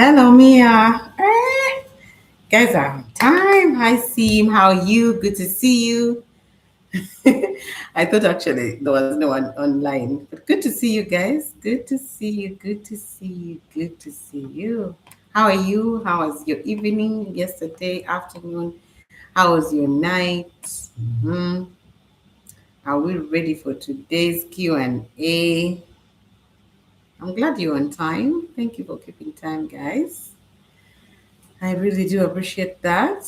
Hello, Mia. Guys, are on time. Hi, Sim. How are you? Good to see you. I thought actually there was no one online, but good to see you guys. Good to see you. Good to see you. Good to see you. How are you? How was your evening yesterday, afternoon? How was your night? Mhm. Are we ready for today's Q&A? I'm glad you're on time. Thank you for keeping time, guys. I really do appreciate that.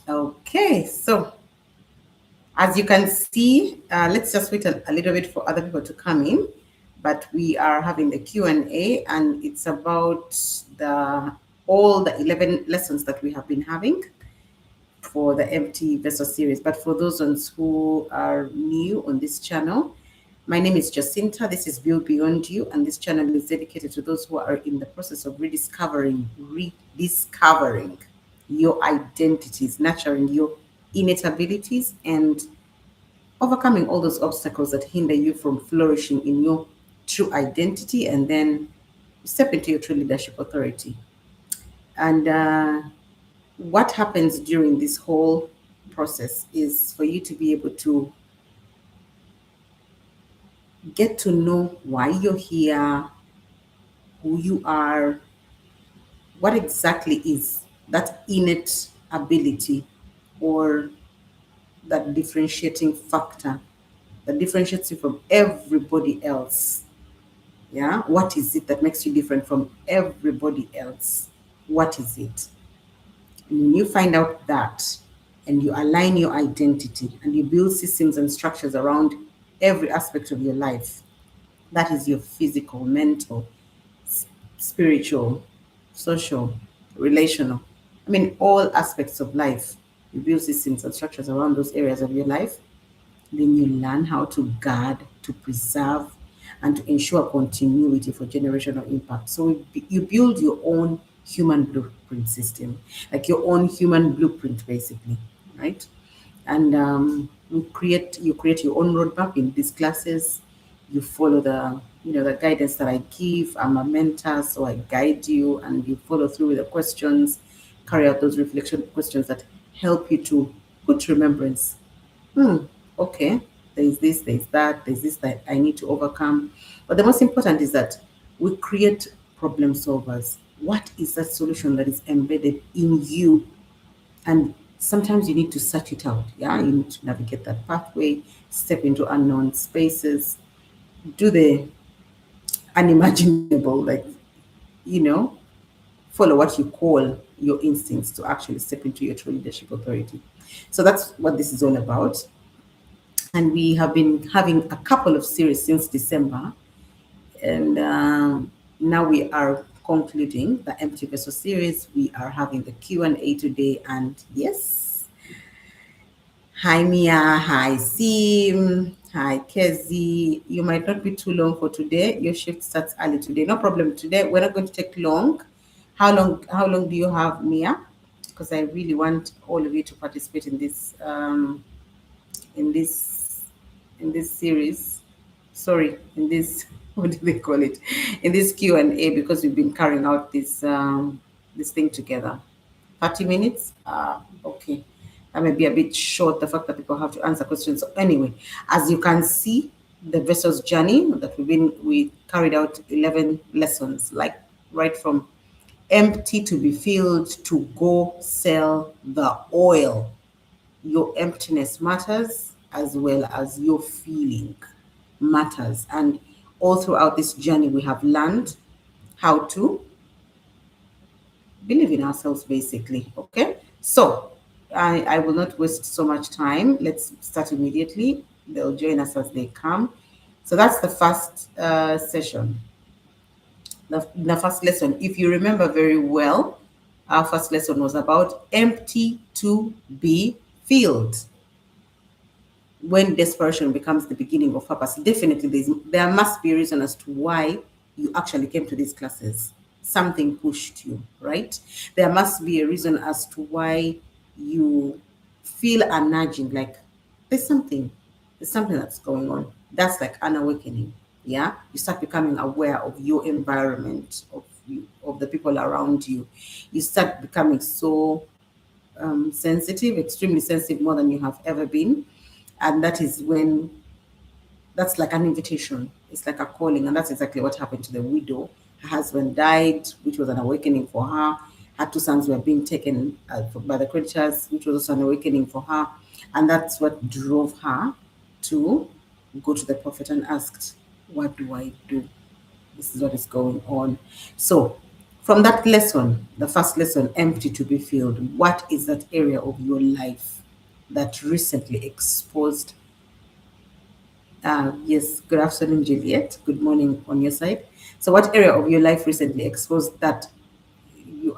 Okay, so as you can see, let's just wait a little bit for other people to come in. But we are having the Q&A, and it's about the all the 11 lessons that we have been having for the Empty Vessel series. But for those ones who are new on this channel, my name is Jacinta. This is View Beyond You, and this channel is dedicated to those who are in the process of rediscovering your identities, nurturing your innate abilities, and overcoming all those obstacles that hinder you from flourishing in your true identity, and then step into your true leadership authority. And what happens during this whole process is for you to be able to get to know why you're here, who you are, what exactly is that innate ability or that differentiating factor that differentiates you from everybody else. Yeah, what is it that makes you different from everybody else? What is it? And when you find out that and you align your identity and you build systems and structures around every aspect of your life, that is your physical, mental, spiritual, social, relational. I mean, all aspects of life. You build systems and structures around those areas of your life. Then you learn how to guard, to preserve, and to ensure continuity for generational impact. So you build your own human blueprint system, like your own human blueprint, basically, right? And you create your own roadmap in these classes. You follow the guidance that I give. I'm a mentor, so I guide you, and you follow through with the questions, carry out those reflection questions that help you to put remembrance. Hmm, okay, there's this, there's that, there's this that I need to overcome. But the most important is that we create problem solvers. What is that solution that is embedded in you? And sometimes you need to search it out. Yeah, you need to navigate that pathway, step into unknown spaces, do the unimaginable, like, you know, follow what you call your instincts to actually step into your true leadership authority. So that's what this is all about. And we have been having a couple of series since December, and now we are concluding the Empty Vessel series. We are having the Q&A today, and yes, hi Mia, hi Sim, hi Kezi. You might not be too long for today. Your shift starts early today. No problem today. We're not going to take long. How long do you have, Mia? Because I really want all of you to participate in this in this series. Sorry, in this what do they call it? In this Q&A, because we've been carrying out this thing together. 30 minutes? Okay. That may be a bit short, the fact that people have to answer questions. So anyway, as you can see, the vessel's journey that we carried out 11 lessons, like right from empty to be filled to go sell the oil. Your emptiness matters as well as your feeling matters. And all throughout this journey, we have learned how to believe in ourselves, basically. Okay, so I will not waste so much time. Let's start immediately. They'll join us as they come. So that's the first session, the first lesson. If you remember very well, our first lesson was about empty to be filled. When desperation becomes the beginning of purpose, definitely there must be a reason as to why you actually came to these classes. Something pushed you, right? There must be a reason as to why you feel a nudging, like there's something, that's going on. That's like an awakening. Yeah, you start becoming aware of your environment, of you, of the people around you. You start becoming so sensitive, extremely sensitive, more than you have ever been. And that is when, that's like an invitation. It's like a calling. And that's exactly what happened to the widow. Her husband died, which was an awakening for her. Her two sons were being taken by the creditors, which was also an awakening for her. And that's what drove her to go to the prophet and asked, what do I do? This is what is going on. So, from that lesson, the first lesson, empty to be filled, what is that area of your life that recently exposed? Yes, good afternoon, Juliet. Good morning on your side. So, what area of your life recently exposed that you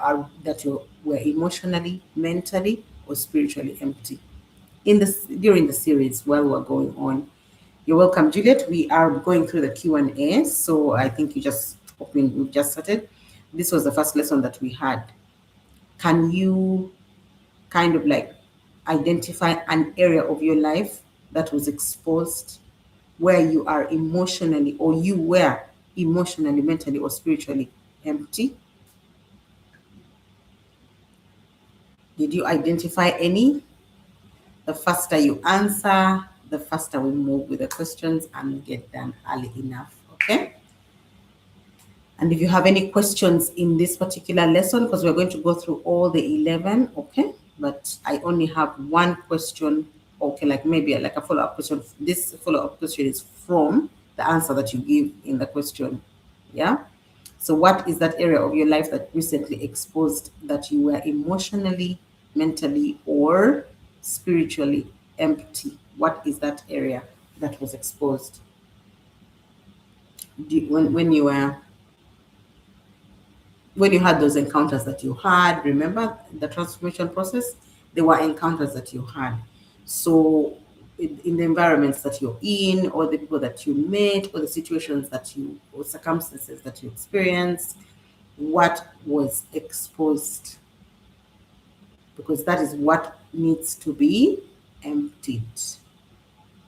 were emotionally, mentally, or spiritually empty? In this during the series while we're going on, you're welcome, Juliet. We are going through the Q&A, so I think you just opened, we just started. This was the first lesson that we had. Can you kind of like identify an area of your life that was exposed where you are emotionally, or you were emotionally, mentally, or spiritually empty? Did you identify any? The faster you answer, the faster we move with the questions and get done early enough. Okay. And if you have any questions in this particular lesson, because we're going to go through all the 11, okay? But I only have one question, okay, like maybe like a follow-up question. This follow-up question is from the answer that you give in the question, yeah? So what is that area of your life that recently exposed that you were emotionally, mentally, or spiritually empty? What is that area that was exposed? When you were, when you had those encounters that you had, remember the transformation process? They were encounters that you had. So, in the environments that you're in, or the people that you met, or the situations that you, or circumstances that you experienced, what was exposed? Because that is what needs to be emptied.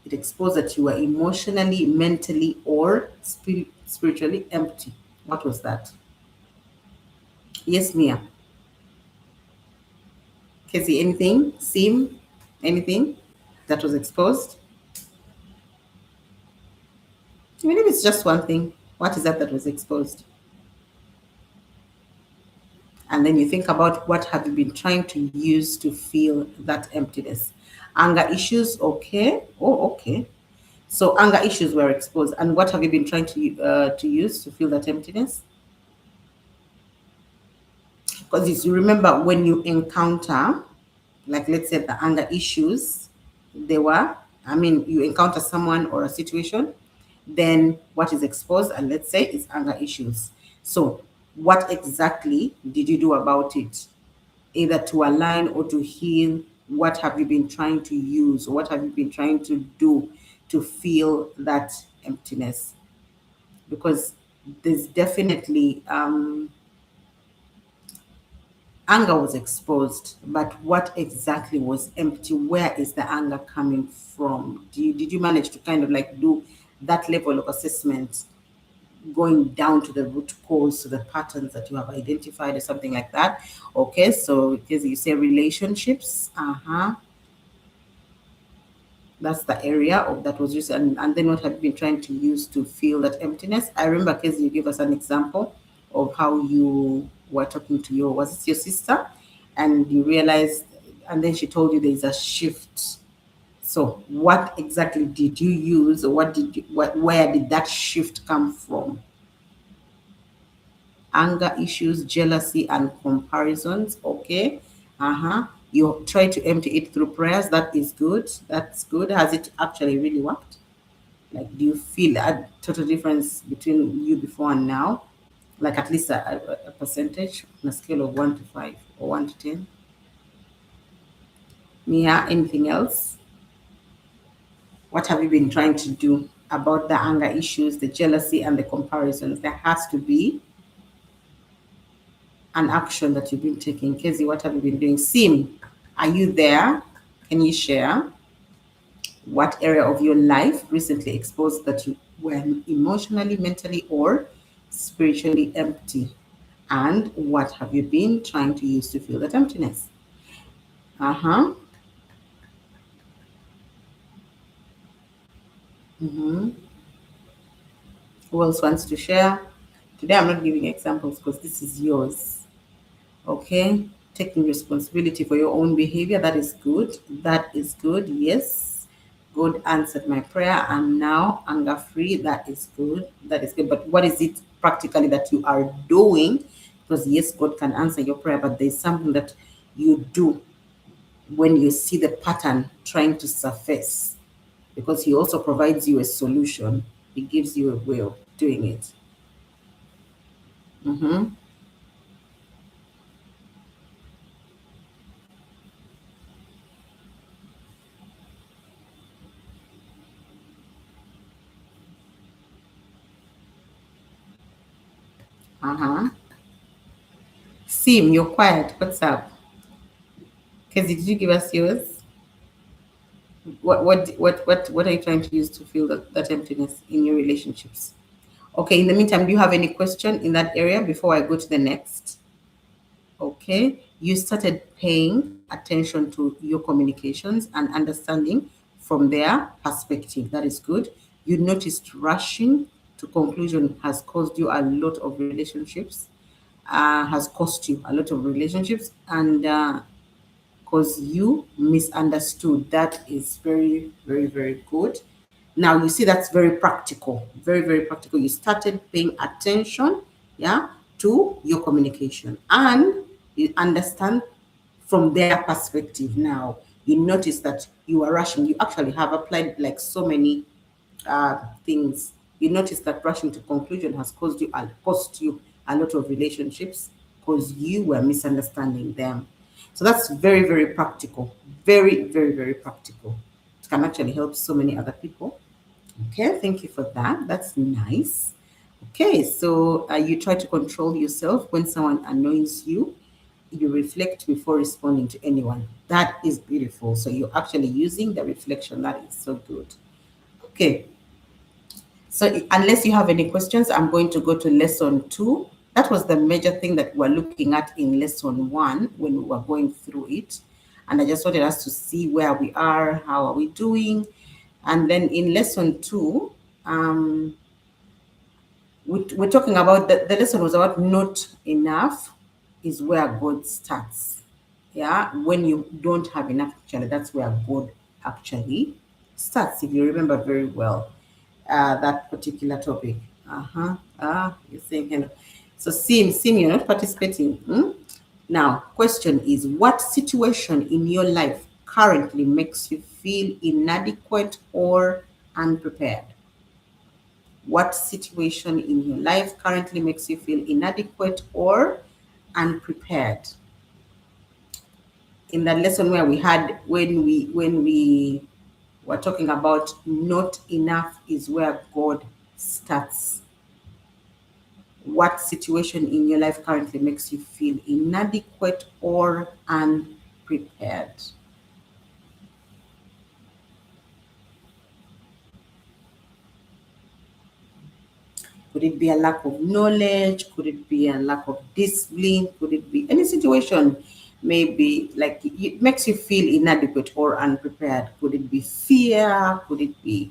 It exposed that you were emotionally, mentally, or spiritually empty. What was that? Yes, Mia. Casey, anything? Sim, anything that was exposed? Even if it's just one thing, what is that that was exposed? And then you think about what have you been trying to use to feel that emptiness. Anger issues, okay. Oh, okay. So anger issues were exposed. And what have you been trying to use to feel that emptiness? Because you remember when you encounter, like let's say the anger issues, they were, I mean, you encounter someone or a situation, then what is exposed, and let's say it's anger issues. So what exactly did you do about it? Either to align or to heal, what have you been trying to use, or what have you been trying to do to feel that emptiness? Because there's definitely anger was exposed, but what exactly was empty? Where is the anger coming from? Did you manage to kind of like do that level of assessment, going down to the root cause, to the patterns that you have identified or something like that? Okay, so because you say relationships, that's the area of that was used. And then what have you been trying to use to feel that emptiness? I remember, Casey, you gave us an example of how you were talking to your, was it your sister? And you realized, and then she told you there's a shift. So what exactly did you use, or where did that shift come from? Anger issues, jealousy, and comparisons. Okay. You try to empty it through prayers. That is good. That's good. Has it actually really worked? Like, do you feel a total difference between you before and now? Like at least a percentage on a scale of 1 to 5 or 1 to 10? Mia, anything else? What have you been trying to do about the anger issues, the jealousy, and the comparisons? There has to be an action that you've been taking. Casey, what have you been doing? Sim, are you there? Can you share what area of your life recently exposed that when emotionally, mentally, or spiritually empty. And what have you been trying to use to fill that emptiness? Uh huh. Mm-hmm. Who else wants to share? Today I'm not giving examples because this is yours. Okay. Taking responsibility for your own behavior. That is good. That is good. Yes. God answered my prayer. I'm now anger free. That is good. That is good. But what is it practically that you are doing? Because yes, God can answer your prayer, but there's something that you do when you see the pattern trying to surface, because He also provides you a solution. He gives you a way of doing it. Mm-hmm. Uh-huh. Sim, you're quiet. What's up? Kezi, did you give us yours? What are you trying to use to fill that emptiness in your relationships? Okay, in the meantime, do you have any question in that area before I go to the next? Okay, you started paying attention to your communications and understanding from their perspective. That is good. You noticed rushing to conclusion has caused you a lot of relationships, has cost you a lot of relationships, and because you misunderstood. That is very, very, very good. Now you see that's very practical, very, very practical. You started paying attention, yeah, to your communication, and you understand from their perspective. Now you notice that you are rushing. You actually have applied like so many things. You notice that rushing to conclusion has cost you a lot of relationships because you were misunderstanding them. So that's very, very practical. Very, very, very practical. It can actually help so many other people. Okay, thank you for that. That's nice. Okay, so you try to control yourself when someone annoys you. You reflect before responding to anyone. That is beautiful. So you're actually using the reflection. That is so good. Okay, so unless you have any questions, I'm going to go to lesson two. That was the major thing that we're looking at in lesson one when we were going through it. And I just wanted us to see where we are, how are we doing. And then in lesson two, we're talking about the lesson was about not enough is where God starts. Yeah, when you don't have enough, actually, that's where God actually starts. If you remember very well, that particular topic. Uh-huh. You're saying hello. So Sim, you're not participating. Hmm? Now, question is, what situation in your life currently makes you feel inadequate or unprepared? What situation in your life currently makes you feel inadequate or unprepared? In that lesson where we had when we were talking about not enough is where God starts. What situation in your life currently makes you feel inadequate or unprepared? Could it be a lack of knowledge? Could it be a lack of discipline? Could it be any situation? Maybe like it makes you feel inadequate or unprepared. Could it be fear? Could it be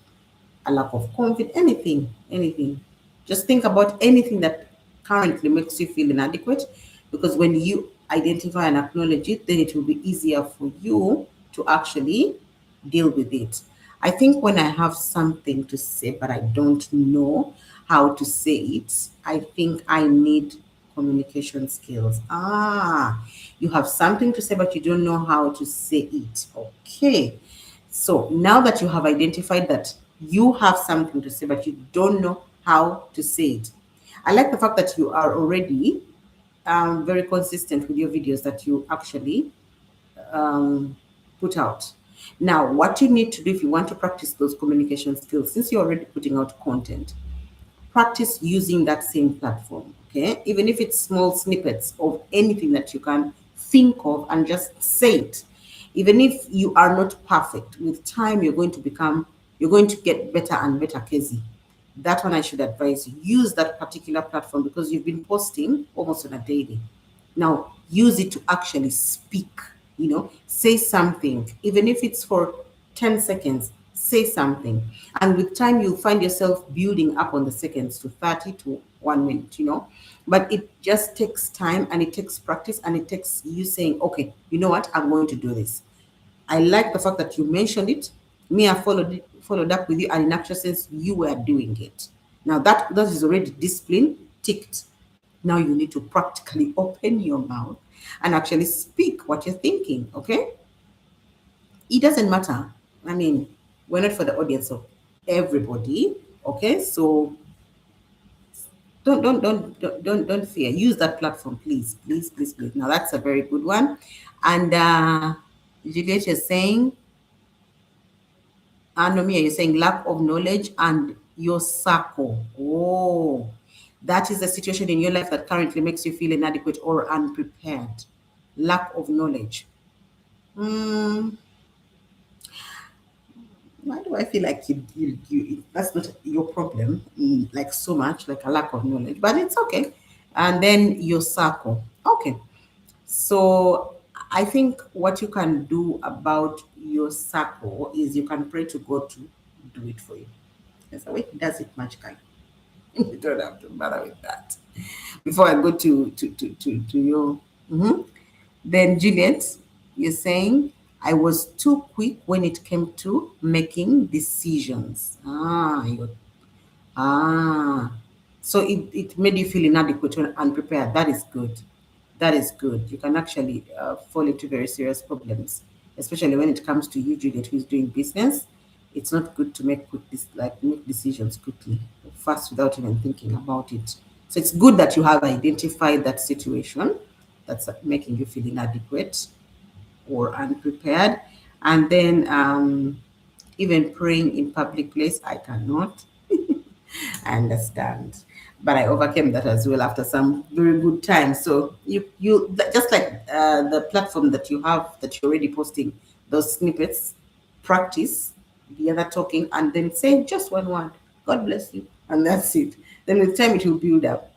a lack of confidence? Anything, anything. Just think about anything that currently makes you feel inadequate, because when you identify and acknowledge it, then it will be easier for you to actually deal with it. I think when I have something to say but I don't know how to say it, I think I need communication skills. You have something to say but you don't know how to say it. Okay. So now that you have identified that you have something to say but you don't know how to say it, I like the fact that you are already very consistent with your videos that you actually um, put out. Now, what you need to do if you want to practice those communication skills, since you're already putting out content, practice using that same platform. Okay, even if it's small snippets of anything that you can think of and just say it. Even if you are not perfect, with time you're going to get better and better, Kezi. that one I should advise you. Use that particular platform because you've been posting almost on a daily. Now, use it to actually speak, say something, even if it's for 10 seconds, say something. And with time, you'll find yourself building up on the seconds to 30 to 1 minute, But it just takes time and it takes practice and it takes you saying, okay, you know what, I'm going to do this. I like the fact that you mentioned it. Me, I followed up with you, and in actual sense, you were doing it. Now that is already discipline ticked. Now you need to practically open your mouth and actually speak what you're thinking. Okay, it doesn't matter. I mean, we're not for the audience of everybody. Okay, so don't fear. Use that platform, please, please, please, please. Now that's a very good one. And Juliet is saying, Anomia, you're saying lack of knowledge and your circle. Oh, that is the situation in your life that currently makes you feel inadequate or unprepared. Lack of knowledge. Mm, why do I feel like that's not your problem, like so much, like a lack of knowledge, but it's okay. And then your circle. Okay. So I think what you can do about your circle is you can pray to God to do it for you. That's the way He does it magically. You don't have to bother with that. Before I go to your, then Juliet, you're saying I was too quick when it came to making decisions. Ah, so it made you feel inadequate and unprepared. That is good. That is good. You can actually fall into very serious problems, especially when it comes to you, Juliet, who is doing business. It's not good to make make decisions quickly, fast, without even thinking about it. So it's good that you have identified that situation that's making you feel inadequate or unprepared, and then even praying in public place, I cannot. I understand. But I overcame that as well after some very good time. So just like the platform that you have that you're already posting those snippets, practice the other talking and then say just one word. God bless you. And that's it. Then with time it will build up.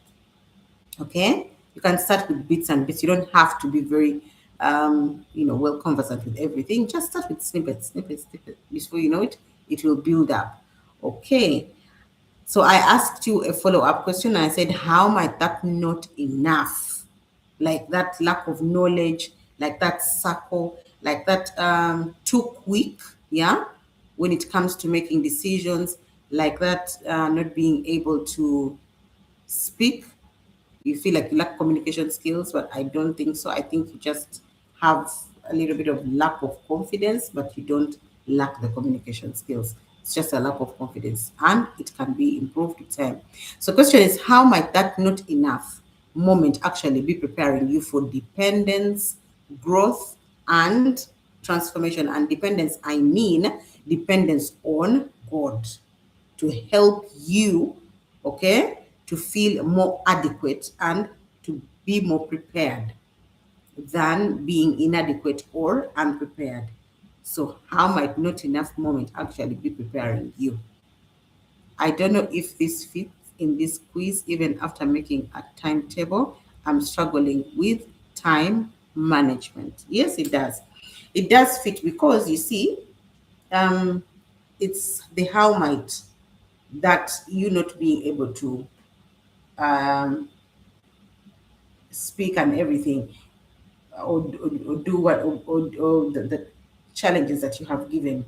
Okay? You can start with bits and bits. You don't have to be very well conversant with everything. Just start with snippets, snippets, snippets. Before you know it, it will build up. Okay. So I asked you a follow-up question. I said, how might that not enough? Like that lack of knowledge, like that circle, like that too quick, yeah, when it comes to making decisions, like that not being able to speak. You feel like you lack communication skills, but I don't think so. I think you just have a little bit of lack of confidence, but you don't lack the communication skills. It's just a lack of confidence, and it can be improved with time. So, question is, how might that not enough moment actually be preparing you for dependence, growth, and transformation? And dependence, I mean dependence on God to help you, okay, to feel more adequate and to be more prepared than being inadequate or unprepared. So, how might not enough moment actually be preparing you? I don't know if this fits in this quiz, even after making a timetable. I'm struggling with time management. Yes, it does. It does fit because you see, um, it's the how might that you not being able to um, speak and everything, or do what, or the challenges that you have given.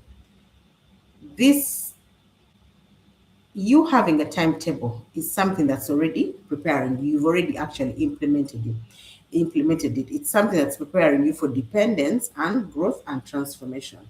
This, you having a timetable is something that's already preparing you. You've already actually implemented it. It's something that's preparing you for dependence and growth and transformation.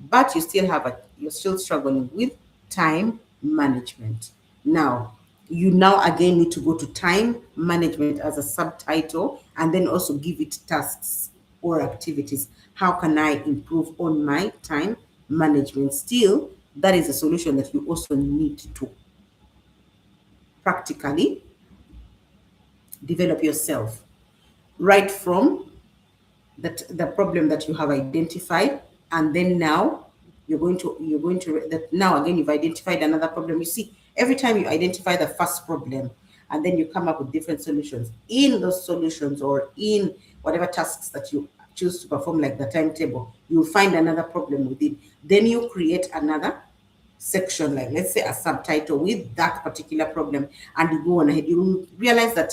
But you're still struggling with time management. Now, you now again need to go to time management as a subtitle and then also give it tasks or activities. How can I improve on my time management? Still, that is a solution that you also need to practically develop yourself right from the problem that you have identified, and then now you're going to that now again you've identified another problem. You see, Every time you identify the first problem and then you come up with different solutions, in those solutions or in whatever tasks that you choose to perform, like the timetable, you'll find another problem within. Then you create another section, like let's say a subtitle with that particular problem, and you go on ahead. You will realize that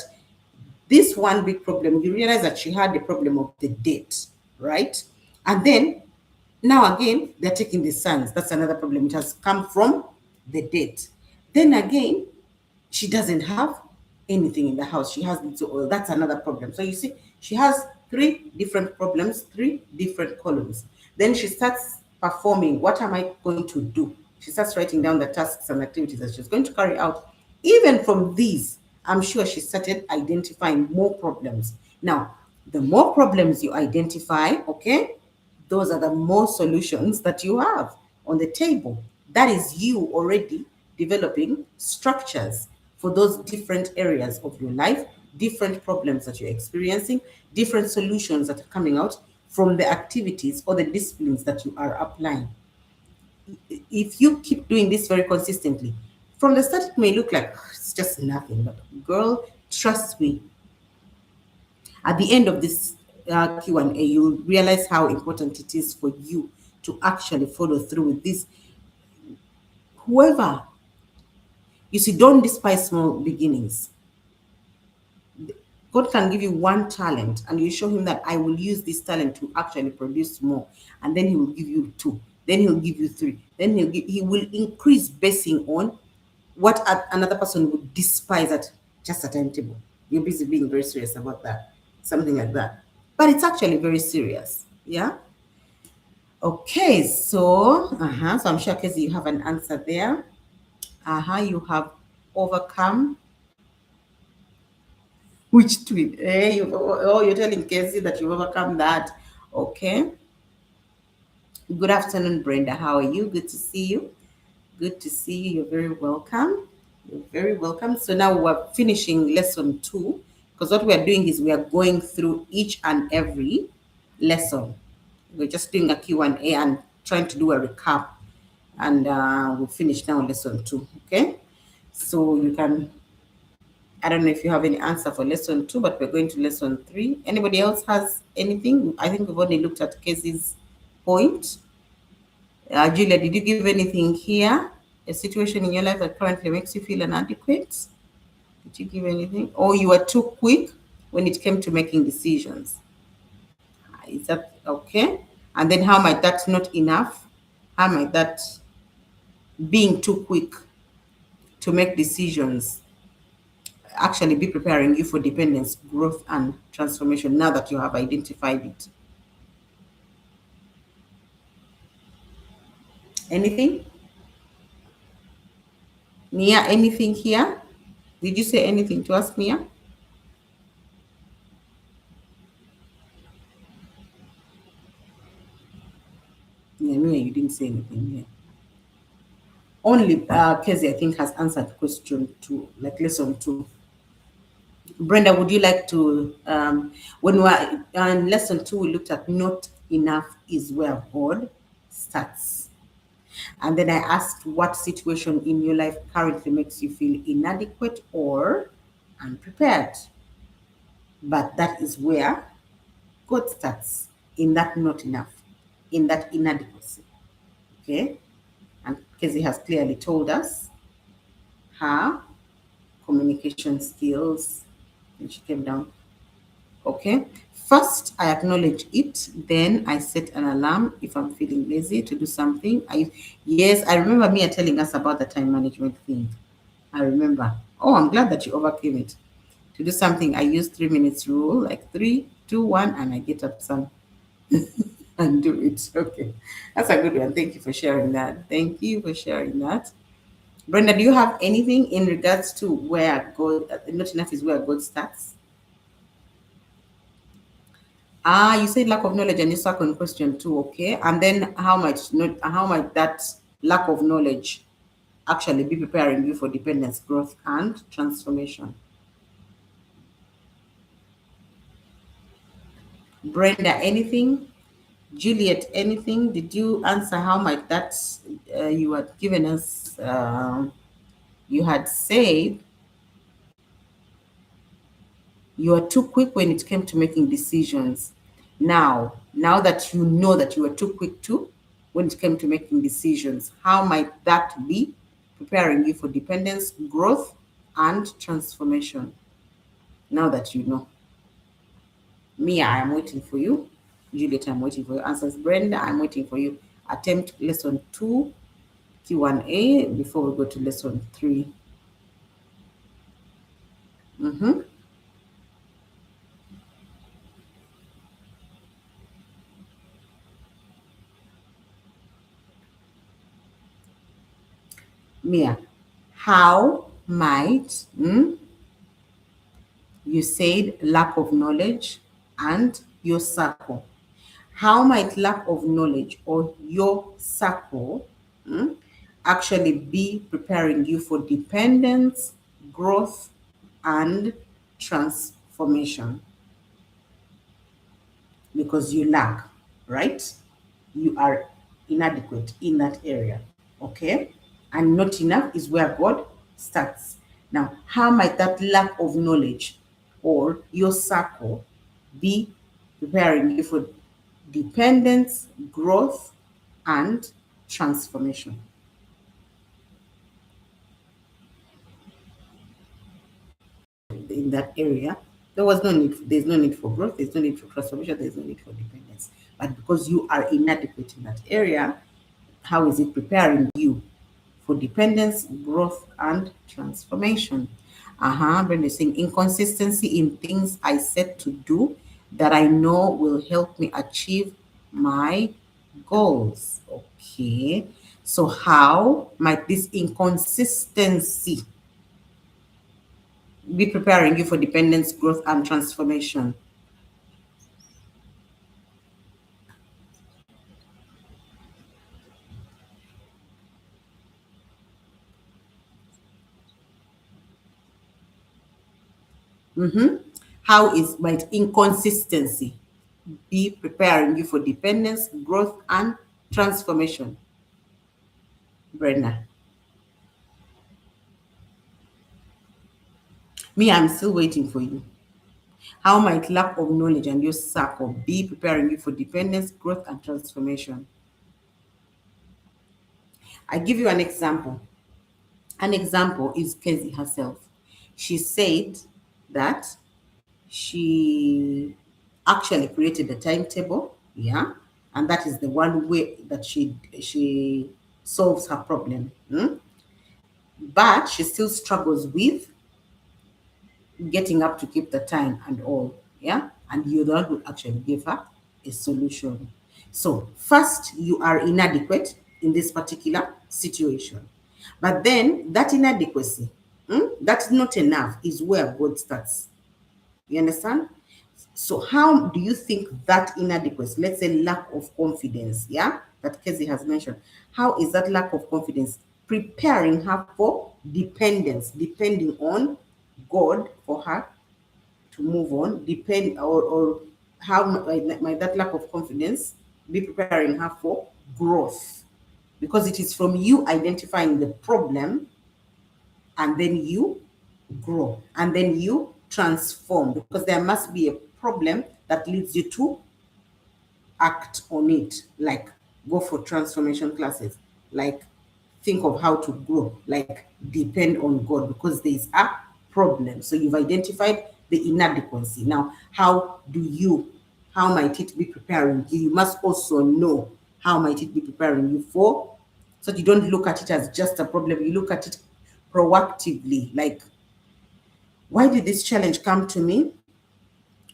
this one big problem, you realize that she had the problem of the date, right? And then now again, they're taking the sons. That's another problem. It has come from the date. Then again, she doesn't have anything in the house. She has little oil. That's another problem. So you see, she has three different problems, three different columns. Then she starts performing. What am I going to do? She starts writing down the tasks and activities that she's going to carry out. Even from these, I'm sure she started identifying more problems. Now, the more problems you identify, okay, those are the more solutions that you have on the table. That is you already developing structures for those different areas of your life, different problems that you're experiencing, different solutions that are coming out from the activities or the disciplines that you are applying. If you keep doing this very consistently, from the start it may look like it's just nothing, but girl, trust me, at the end of this Q&A, you'll realize how important it is for you to actually follow through with this. Whoever, you see, don't despise small beginnings. God can give you one talent and you show him that I will use this talent to actually produce more. And then he will give you two. Then he'll give you three. Then he will increase basing on what another person would despise at just a timetable. You're busy being very serious about that. Something like that. But it's actually very serious. Yeah. Okay, so I'm sure Casey, you have an answer there. You have overcome which twin? You're telling Casey that you've overcome that. Okay. Good afternoon, Brenda. How are you? Good to see you. Good to see you. You're very welcome. You're very welcome. So now we're finishing lesson 2, because what we are doing is we are going through each and every lesson. We're just doing a Q&A and trying to do a recap. And we'll finish now lesson 2. Okay. So you can, I don't know if you have any answer for lesson 2, but we're going to lesson 3. Anybody else has anything? I think we've only looked at Casey's point. Julia, did you give anything here? A situation in your life that currently makes you feel inadequate? Did you give anything? Or you were too quick when it came to making decisions? Is that okay? And then how might that not enough? How might that being too quick to make decisions actually be preparing you for dependence, growth, and transformation now that you have identified it? Anything? Mia, anything here? Did you say anything to us, Mia? Yeah, Mia, you didn't say anything here. Only Kezia, I think, has answered question 2, like lesson 2. Brenda, would you like to, when we're in lesson 2, we looked at not enough is where God starts. And then I asked what situation in your life currently makes you feel inadequate or unprepared. But that is where God starts, in that not enough, in that inadequacy. Okay? And Casey has clearly told us her communication skills. And she came down. Okay. First, I acknowledge it. Then I set an alarm if I'm feeling lazy to do something. Yes, I remember Mia telling us about the time management thing. I remember. Oh, I'm glad that you overcame it. To do something, I use 3 minutes rule, like 3, 2, 1, and I get up some and do it. Okay. That's a good one. Thank you for sharing that. Thank you for sharing that. Brenda, do you have anything in regards to where God, not enough is where God starts? You said lack of knowledge and you stuck on question 2, okay. And then how might that lack of knowledge actually be preparing you for dependence, growth, and transformation? Brenda, anything? Juliet, anything? Did you answer how might that you had given us You had said you were too quick when it came to making decisions. Now that you know that you were too quick to when it came to making decisions, how might that be preparing you for dependence, growth, and transformation? Now that you know. Mia, I am waiting for you. Juliet, I'm waiting for your answers. Brenda, I'm waiting for you. Attempt lesson 2, Q&A, before we go to lesson 3. Mm-hmm. Mia, how might you said lack of knowledge and your circle? How might lack of knowledge or your circle actually be preparing you for dependence, growth, and transformation? Because you lack, right? You are inadequate in that area, okay? And not enough is where God starts. Now, how might that lack of knowledge or your circle be preparing you for dependence, growth, and transformation? In that area, there's no need for growth, there's no need for transformation, there's no need for dependence. But because you are inadequate in that area, how is it preparing you for dependence, growth, and transformation? Brenda is saying inconsistency in things I set to do that I know will help me achieve my goals. Okay. So how might this inconsistency be preparing you for dependence, growth, and transformation? How is might inconsistency be preparing you for dependence, growth, and transformation? Brenda. Me, I'm still waiting for you. How might lack of knowledge and your circle be preparing you for dependence, growth, and transformation? I give you an example. An example is Kezzy herself. She said that she actually created a timetable, yeah, and that is the one way that she solves her problem. But she still struggles with getting up to keep the time and all, yeah. And you're the one who actually gave her a solution. So first, you are inadequate in this particular situation, but then that inadequacy, that's not enough, is where God starts. You understand? So how do you think that inadequacy, let's say lack of confidence, yeah, that Casey has mentioned, how is that lack of confidence preparing her for dependence, depending on God for her to move on, depend or how might that lack of confidence be preparing her for growth? Because it is from you identifying the problem and then you grow and then you transform, because there must be a problem that leads you to act on it, like go for transformation classes, like think of how to grow, like depend on God, because there is a problem. So you've identified the inadequacy. Now, how might it be preparing you? You must also know how might it be preparing you for, so that you don't look at it as just a problem, you look at it proactively, like, why did this challenge come to me?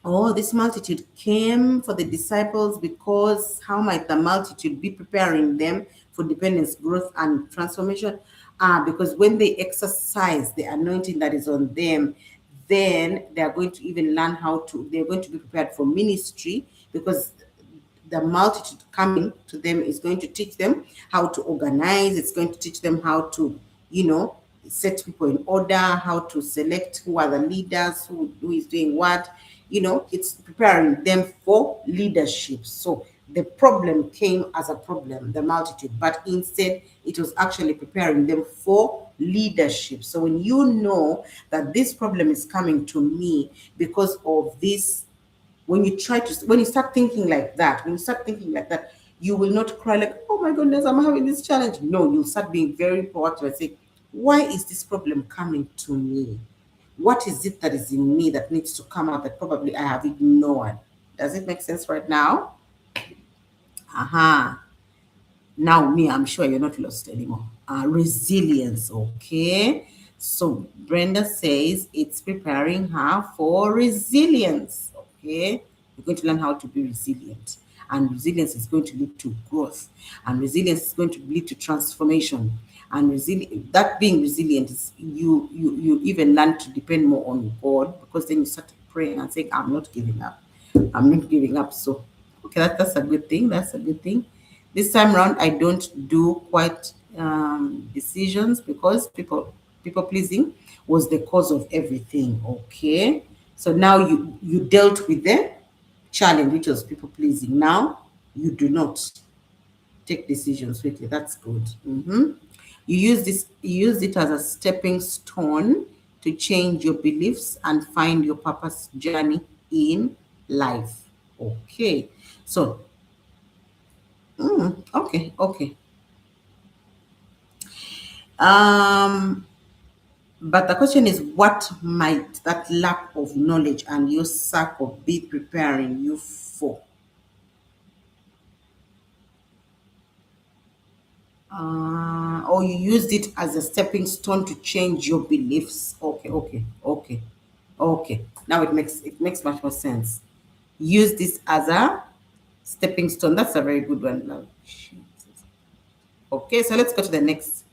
Oh, this multitude came for the disciples because how might the multitude be preparing them for dependence, growth, and transformation? Because when they exercise the anointing that is on them, then they are going to even learn they're going to be prepared for ministry, because the multitude coming to them is going to teach them how to organize. It's going to teach them how to, set people in order, how to select who are the leaders, who is doing what. It's preparing them for leadership. So the problem came as a problem, the multitude, but instead it was actually preparing them for leadership. So when you know that this problem is coming to me because of this, when you start thinking like that, you will not cry like, oh my goodness, I'm having this challenge. No, you'll start being very proactive and say, why is this problem coming to me? What is it that is in me that needs to come out that probably I have ignored? Does it make sense right now? Aha. Now, me, I'm sure you're not lost anymore. Resilience, okay? So, Brenda says it's preparing her for resilience, okay? You're going to learn how to be resilient. And resilience is going to lead to growth. And resilience is going to lead to transformation. And that being resilient is you even learn to depend more on God, because then you start praying and saying, I'm not giving up. I'm not giving up. So, okay, that's a good thing. That's a good thing. This time around, I don't do quite decisions, because people pleasing was the cause of everything. Okay, so now you dealt with the challenge, which was people pleasing. Now you do not take decisions quickly. That's good. You use it as a stepping stone to change your beliefs and find your purpose journey in life. Okay, so okay, okay. Um, but the question is, what might that lack of knowledge and your circle be preparing you for? Or you used it as a stepping stone to change your beliefs. Okay, okay, okay, okay. Now it makes much more sense. Use this as a stepping stone. That's a very good one. Now, Jesus. Okay, so let's go to the next.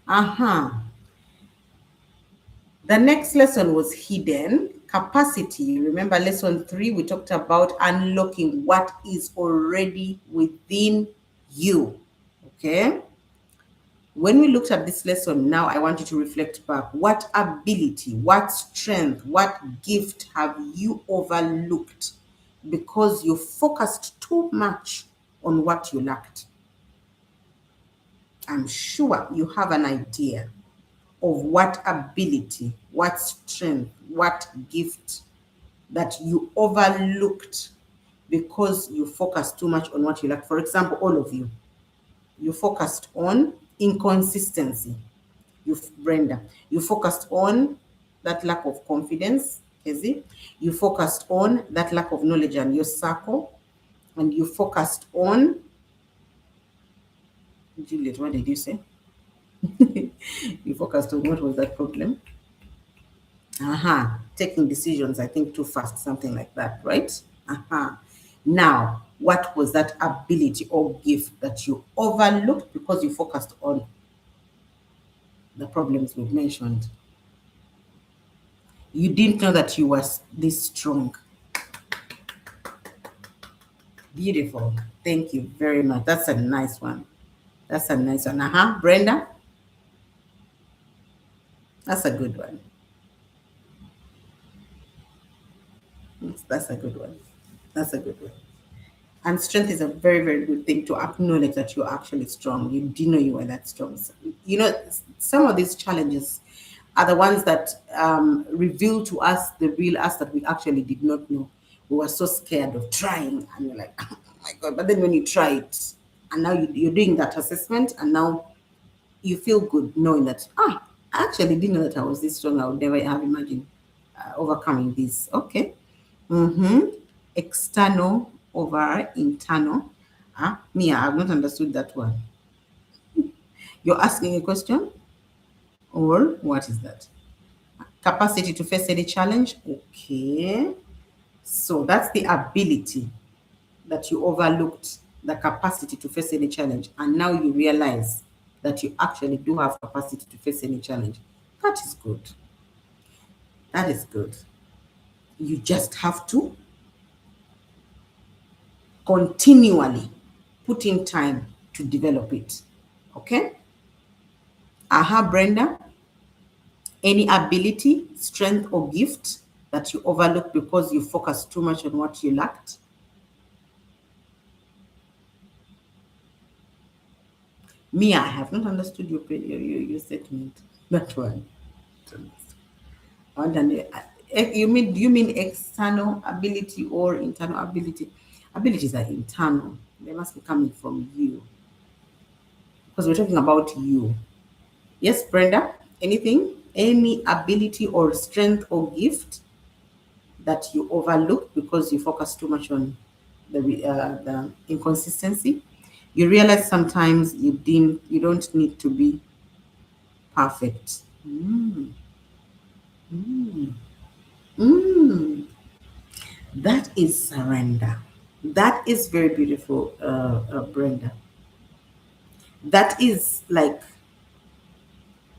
Uh-huh. The next lesson was hidden capacity. Remember, lesson 3, we talked about unlocking what is already within you. Okay. When we looked at this lesson, now I want you to reflect back. What ability, what strength, what gift have you overlooked because you focused too much on what you lacked? I'm sure you have an idea of what ability, what strength, what gift that you overlooked because you focused too much on what you lack. For example, all of you, you focused on inconsistency. Brenda, you focused on that lack of confidence, is it? You focused on that lack of knowledge and your circle, and you focused on Juliet. What did you say? You focused on what was that problem? Taking decisions, I think, too fast, something like that, right? Now, what was that ability or gift that you overlooked because you focused on the problems we've mentioned? You didn't know that you were this strong. Beautiful. Thank you very much. That's a nice one. That's a nice one. Brenda, that's a good one. That's a good one. That's a good one. And strength is a very, very good thing, to acknowledge that you're actually strong. You didn't know you were that strong. So, some of these challenges are the ones that reveal to us the real us that we actually did not know. We were so scared of trying, and you're like, oh my God. But then when you try it, and now you're doing that assessment, and now you feel good knowing that, I actually didn't know that I was this strong. I would never have imagined overcoming this. Okay. External over internal. Mia, I've not understood that one. You're asking a question, or what is that? Capacity to face any challenge. Okay. So that's the ability that you overlooked, the capacity to face any challenge. And now you realize that you actually do have capacity to face any challenge. That is good. That is good. You just have to continually put in time to develop it. Okay? Brenda, any ability, strength, or gift that you overlooked because you focused too much on what you lacked? Mia, I have not understood your statement. That one. And then, you mean, do you mean external ability or internal ability? Abilities are internal. They must be coming from you because we're talking about you. Yes, Brenda. Anything, any ability or strength or gift that you overlook because you focus too much on the inconsistency. You realize sometimes you don't need to be perfect. Mm, mm, mm. That is surrender. That is very beautiful, Brenda. That is like,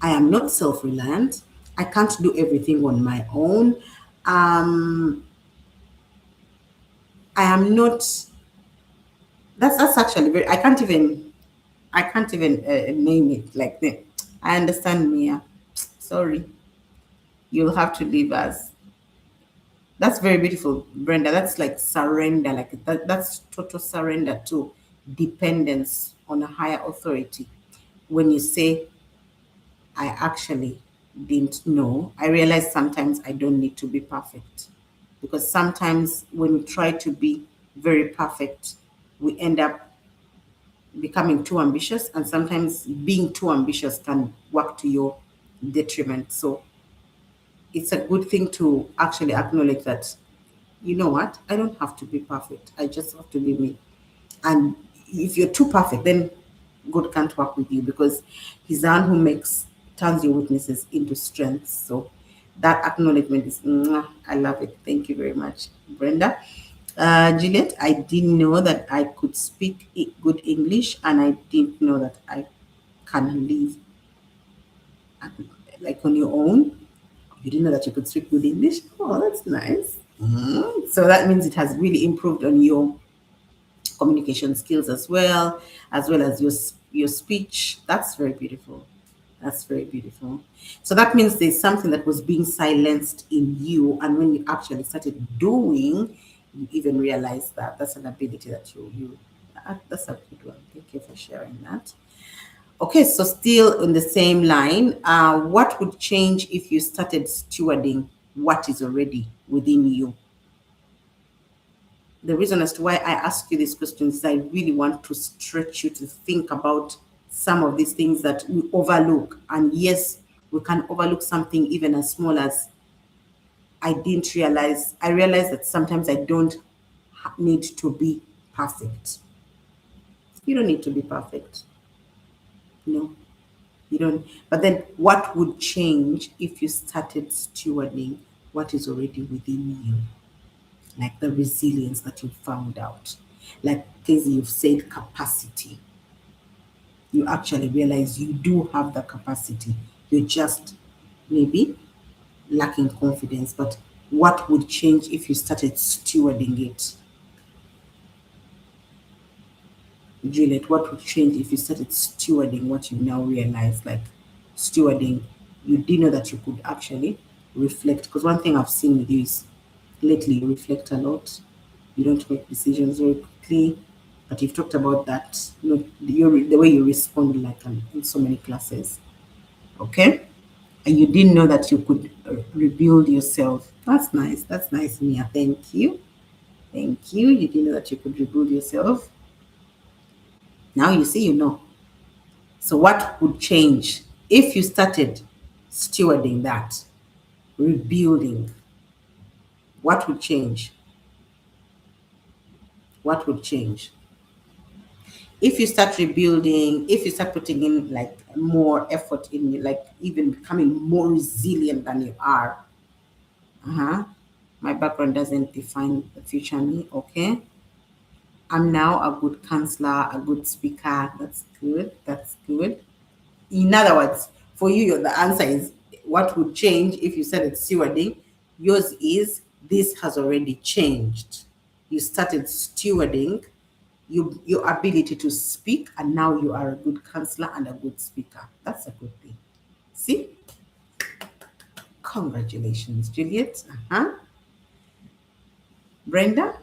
I am not self reliant. I can't do everything on my own. Um, I am not. That's actually very. I can't even name it like that. I understand, Mia. Sorry, you'll have to leave us. That's very beautiful, Brenda. That's like surrender, like that. That's total surrender to dependence on a higher authority. When you say, "I actually didn't know," I realize sometimes I don't need to be perfect, because sometimes when we try to be very perfect, we end up becoming too ambitious, and sometimes being too ambitious can work to your detriment. So it's a good thing to actually acknowledge that, you know what, I don't have to be perfect, I just have to be me. And if you're too perfect, then God can't work with you, because he's the one who makes turns your weaknesses into strengths. So that acknowledgement is mwah, I love it. Thank you very much, Brenda. Juliet, I didn't know that I could speak good English, and I didn't know that I can live like on your own. You didn't know that you could speak good English. Oh, that's nice. So that means it has really improved on your communication skills as well as your speech. That's very beautiful. That's very beautiful. So that means there's something that was being silenced in you, and when you actually started doing, you even realized that that's an ability that that's a good one. Thank you for sharing that. Okay, so still in the same line, what would change if you started stewarding what is already within you? The reason as to why I ask you these questions is I really want to stretch you to think about some of these things that we overlook. And yes, we can overlook something even as small as, I realize that sometimes I don't need to be perfect. You don't need to be perfect. No, you don't. But then what would change if you started stewarding what is already within you? Like the resilience that you found out. Like Casey, you've said capacity. You actually realize you do have the capacity. You're just maybe lacking confidence. But what would change if you started stewarding it? Juliet, what would change if you started stewarding what you now realize? Like stewarding, you didn't know that you could actually reflect. Because one thing I've seen with you is lately you reflect a lot. You don't make decisions very quickly. But you've talked about that, the way you respond, like in so many classes. Okay? And you didn't know that you could rebuild yourself. That's nice. That's nice, Mia. Thank you. Thank you. You didn't know that you could rebuild yourself. Now you see, you know. So, what would change if you started stewarding that, rebuilding? What would change? What would change? If you start rebuilding, if you start putting in like more effort in, like even becoming more resilient than you are. Uh-huh. My background doesn't define the future me. Okay. I'm now a good counselor, a good speaker. That's good. That's good. In other words, for you, the answer is what would change if you started stewarding? Yours is this has already changed. You started stewarding your ability to speak, and now you are a good counselor and a good speaker. That's a good thing. See? Congratulations, Juliet. Uh-huh. Brenda,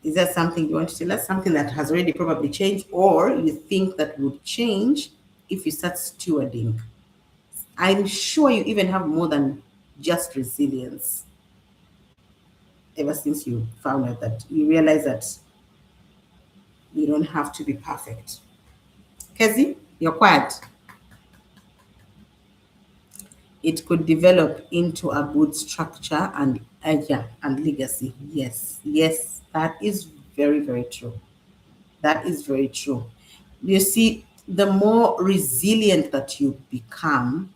Is that something you want to tell us? Something that has already probably changed, or you think that would change if you start stewarding? I'm sure you even have more than just resilience ever since you found out that you realize that you don't have to be perfect. Kezi, you're quiet. It could develop into a good structure and yeah, and legacy. Yes, yes, that is very, very true. That is very true. You see, the more resilient that you become,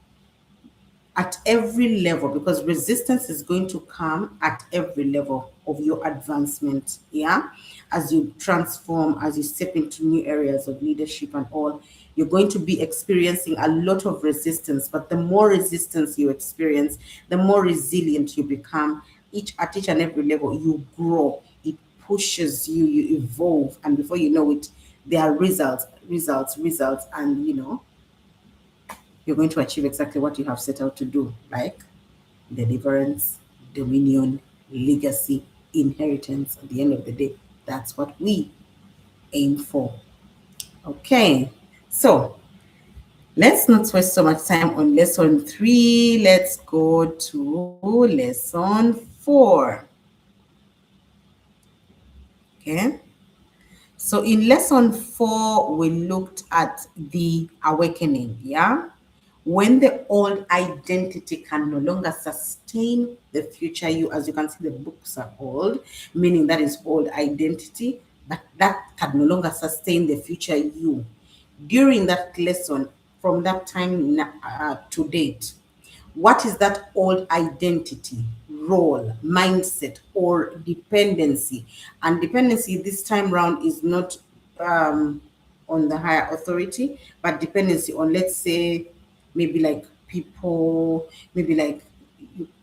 at every level, because resistance is going to come at every level of your advancement. Yeah, as you transform, as you step into new areas of leadership and all, you're going to be experiencing a lot of resistance. But the more resistance you experience, the more resilient you become. Each and every level you grow, it pushes you, you evolve, and before you know it, there are results, and you're going to achieve exactly what you have set out to do, like deliverance, dominion, legacy, inheritance. At the end of the day, that's what we aim for. Okay, so let's not waste so much time on lesson 3. Let's go to lesson 4. Okay, so in lesson 4, we looked at the awakening. Yeah, when the old identity can no longer sustain the future you, as you can see, the books are old, meaning that is old identity, but that can no longer sustain the future you. During that lesson, from that time to date, what is that old identity, role, mindset, or dependency? And dependency this time round is not um, on the higher authority, but dependency on, let's say, maybe like people, maybe like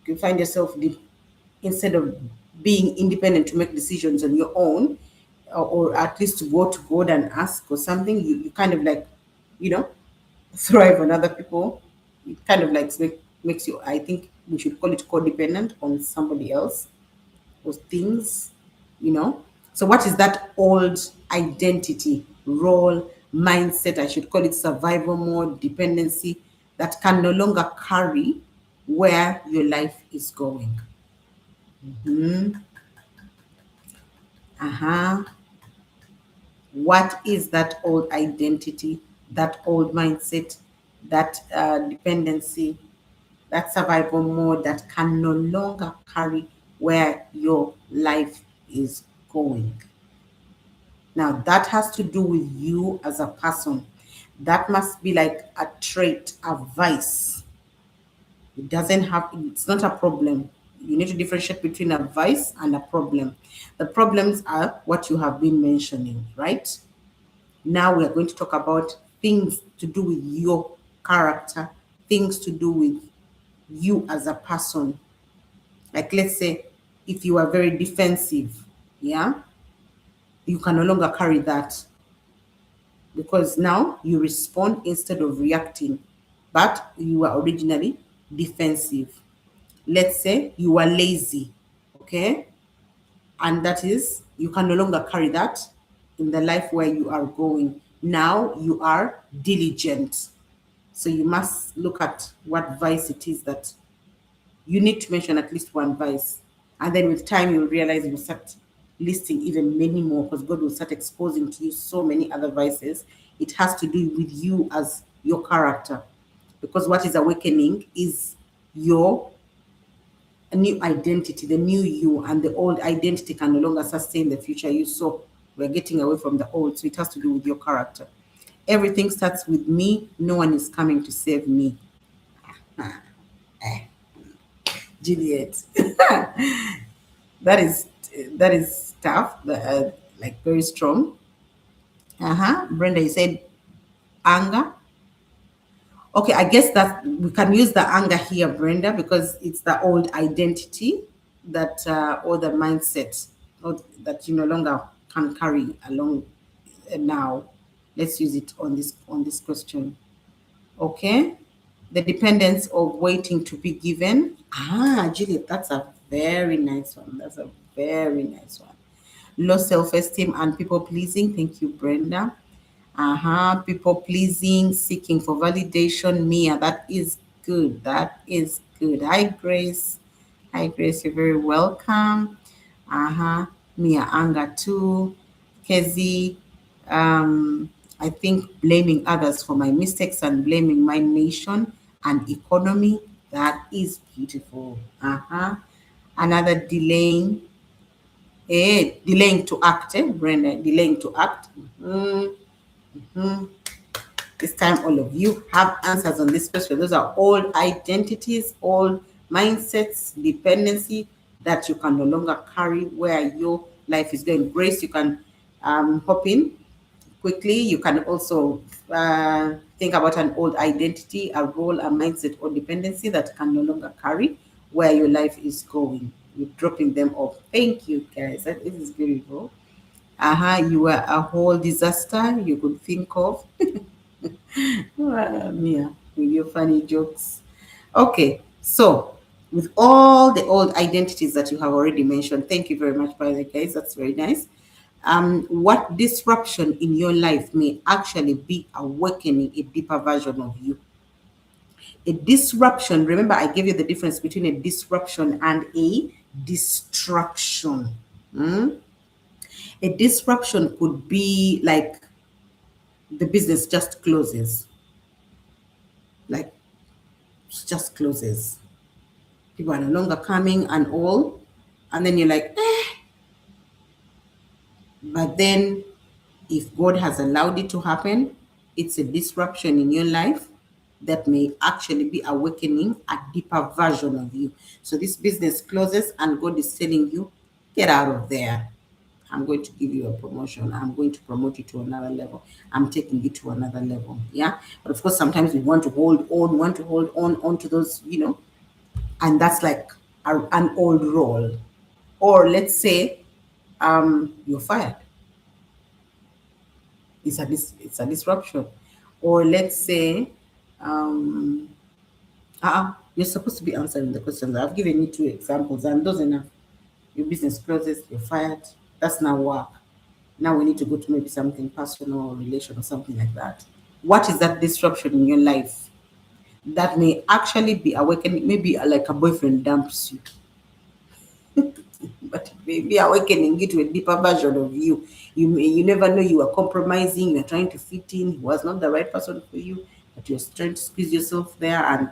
you find yourself instead of being independent to make decisions on your own, or at least to go to God and ask or something, you kind of like, you know, thrive on other people. It kind of like makes you, I think we should call it codependent on somebody else or things, you know. So what is that old identity, role, mindset, I should call it survival mode, dependency, that can no longer carry where your life is going? Uh-huh. What is that old identity, that old mindset, that dependency, that survival mode that can no longer carry where your life is going? Now, that has to do with you as a person. That must be like a trait, a vice. It doesn't have, it's not a problem. You need to differentiate between a vice and a problem. The problems are what you have been mentioning, right? Now we are going to talk about things to do with your character, things to do with you as a person. Like, let's say, if you are very defensive, yeah, you can no longer carry that because now you respond instead of reacting, but you were originally defensive. Let's say you are lazy, okay, and that is, you can no longer carry that in the life where you are going. Now you are diligent. So you must look at what vice it is that you need to mention, at least one vice. And then with time, you'll realize you'll start listing even many more because God will start exposing to you so many other vices. It has to do with you as your character. Because what is awakening is your new identity, the new you, and the old identity can no longer sustain the future you. So we're getting away from the old. So it has to do with your character. Everything starts with me. No one is coming to save me. Juliet. that is that is tough. Like very strong. Brenda, you said anger. Okay, I guess that we can use the anger here, Brenda, because it's the old identity that or the mindset or that you no longer can carry along now. Let's use it on this question. Okay, the dependence of waiting to be given. Juliet, that's a very nice one. That's a very nice one. Low self-esteem and people pleasing. Thank you, Brenda. People pleasing, seeking for validation. Mia, that is good. That is good. Hi, Grace. Hi, Grace. You're very welcome. Mia, anger too. Kezi, I think blaming others for my mistakes and blaming my nation and economy. That is beautiful. Another delaying, delaying to act, Brenda, delaying to act. This time, all of you have answers on this question. Those are all identities, all mindsets, dependency that you can no longer carry where your life is going. Grace, you can hop in quickly. You can also think about an old identity, a role, a mindset, or dependency that can no longer carry where your life is going. You're dropping them off. Thank you, guys. This is beautiful. You were a whole disaster you could think of. Mia, with your funny jokes. Okay, so with all the old identities that you have already mentioned, thank you very much, by the way, guys. That's very nice. What disruption in your life may actually be awakening a deeper version of you? A disruption, remember, I gave you the difference between a disruption and a destruction. Hmm? A disruption could be like the business just closes, like just closes. People are no longer coming and all. And then you're like, eh. But then if God has allowed it to happen, it's a disruption in your life that may actually be awakening a deeper version of you. So this business closes and God is telling you, get out of there. I'm going to give you a promotion. I'm going to promote you to another level. I'm taking you to another level. Yeah. But of course, sometimes we want to hold on, onto those, and that's like an old role. Or let's say you're fired. It's a disruption. Or let's say you're supposed to be answering the questions. I've given you two examples, and those enough. Your business closes, you're fired. That's now work. Now we need to go to maybe something personal or relation or something like that. What is that disruption in your life that may actually be awakening? Maybe like a boyfriend dumps you, but it may be awakening you to a deeper version of you. You never know you are compromising, you're trying to fit in, he was not the right person for you, but you're trying to squeeze yourself there, and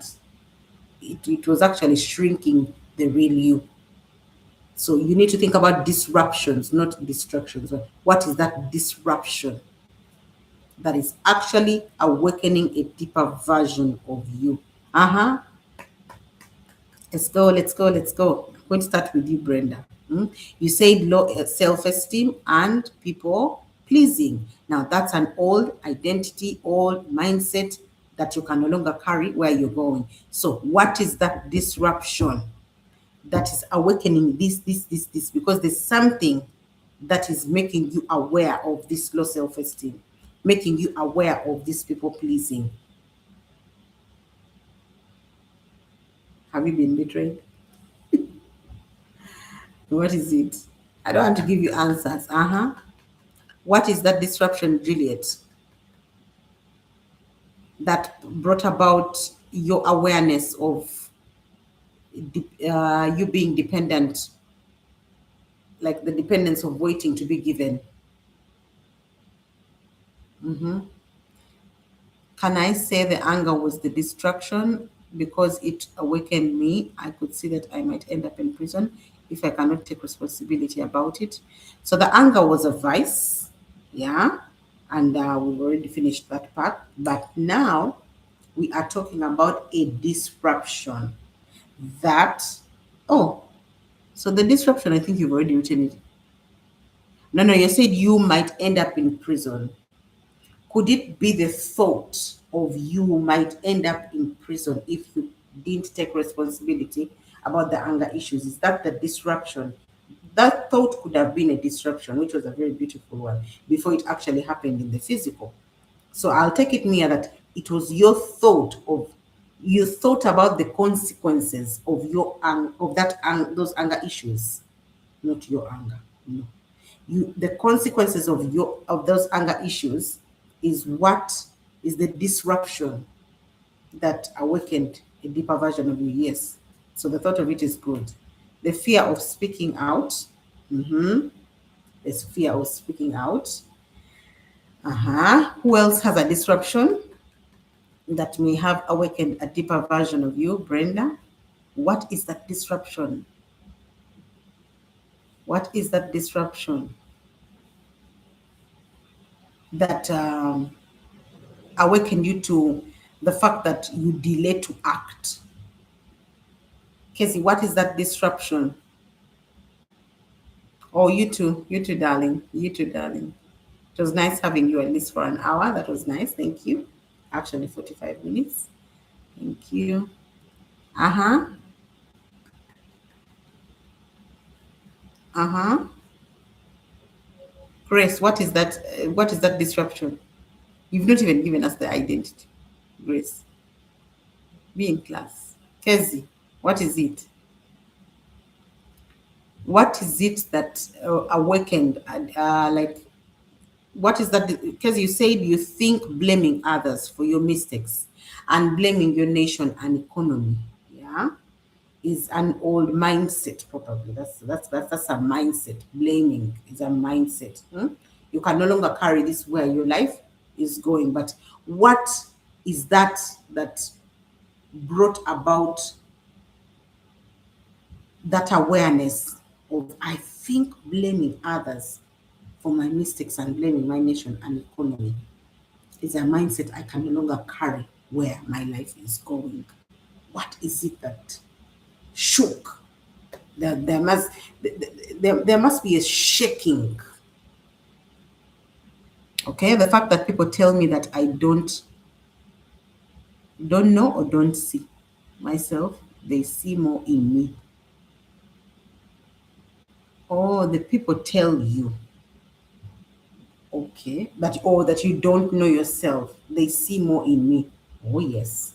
it was actually shrinking the real you. So you need to think about disruptions, not destructions. What is that disruption that is actually awakening a deeper version of you? Uh-huh. Let's go. I'm going to start with you, Brenda. You said low self-esteem and people pleasing. Now, that's an old identity, old mindset that you can no longer carry where you're going. So, what is that disruption that is awakening this? Because there's something that is making you aware of this low self-esteem, making you aware of this people pleasing. Have you been betrayed? What is it? I don't want to give you answers. What is that disruption, Juliet, that brought about your awareness of you being dependent, like the dependence of waiting to be given? Can I say the anger was the distraction because it awakened me? I could see that I might end up in prison if I cannot take responsibility about it. So the anger was a vice, yeah, and we've already finished that part. But now we are talking about a disruption that, oh, so the disruption, I think you've already written it. No, you said you might end up in prison. Could it be the thought of you might end up in prison if you didn't take responsibility about the anger issues? Is that the disruption? That thought could have been a disruption, which was a very beautiful one, before it actually happened in the physical. So I'll take it near that it was your thought of, you thought about the consequences of your of that those anger issues, not your anger. No. The consequences of those anger issues is what is the disruption that awakened a deeper version of you. Yes. So the thought of it is good. The fear of speaking out. Mm-hmm. There's fear of speaking out. Uh-huh. Who else has a disruption that may have awakened a deeper version of you? Brenda. What is that disruption? What is that disruption that awakened you to the fact that you delay to act? Casey, what is that disruption? Oh, you too, darling. You too, darling. It was nice having you at least for an hour. That was nice. Thank you. Actually, 45 minutes. Thank you. Uh huh. Uh huh. Grace, what is that? What is that disruption? You've not even given us the identity. Grace, be in class. Kezi, what is it? What is it that awakened? Like, what is that? Because you said you think blaming others for your mistakes and blaming your nation and economy. Yeah, is an old mindset. Probably that's a mindset. Blaming is a mindset. You can no longer carry this where your life is going. But what is that brought about that awareness of I think blaming others for my mistakes and blaming my nation and economy is a mindset I can no longer carry where my life is going. What is it that shook? There must there must be a shaking. Okay, the fact that people tell me that I don't know or don't see myself, they see more in me. Or the people tell you, okay, that you don't know yourself, they see more in me. Oh yes.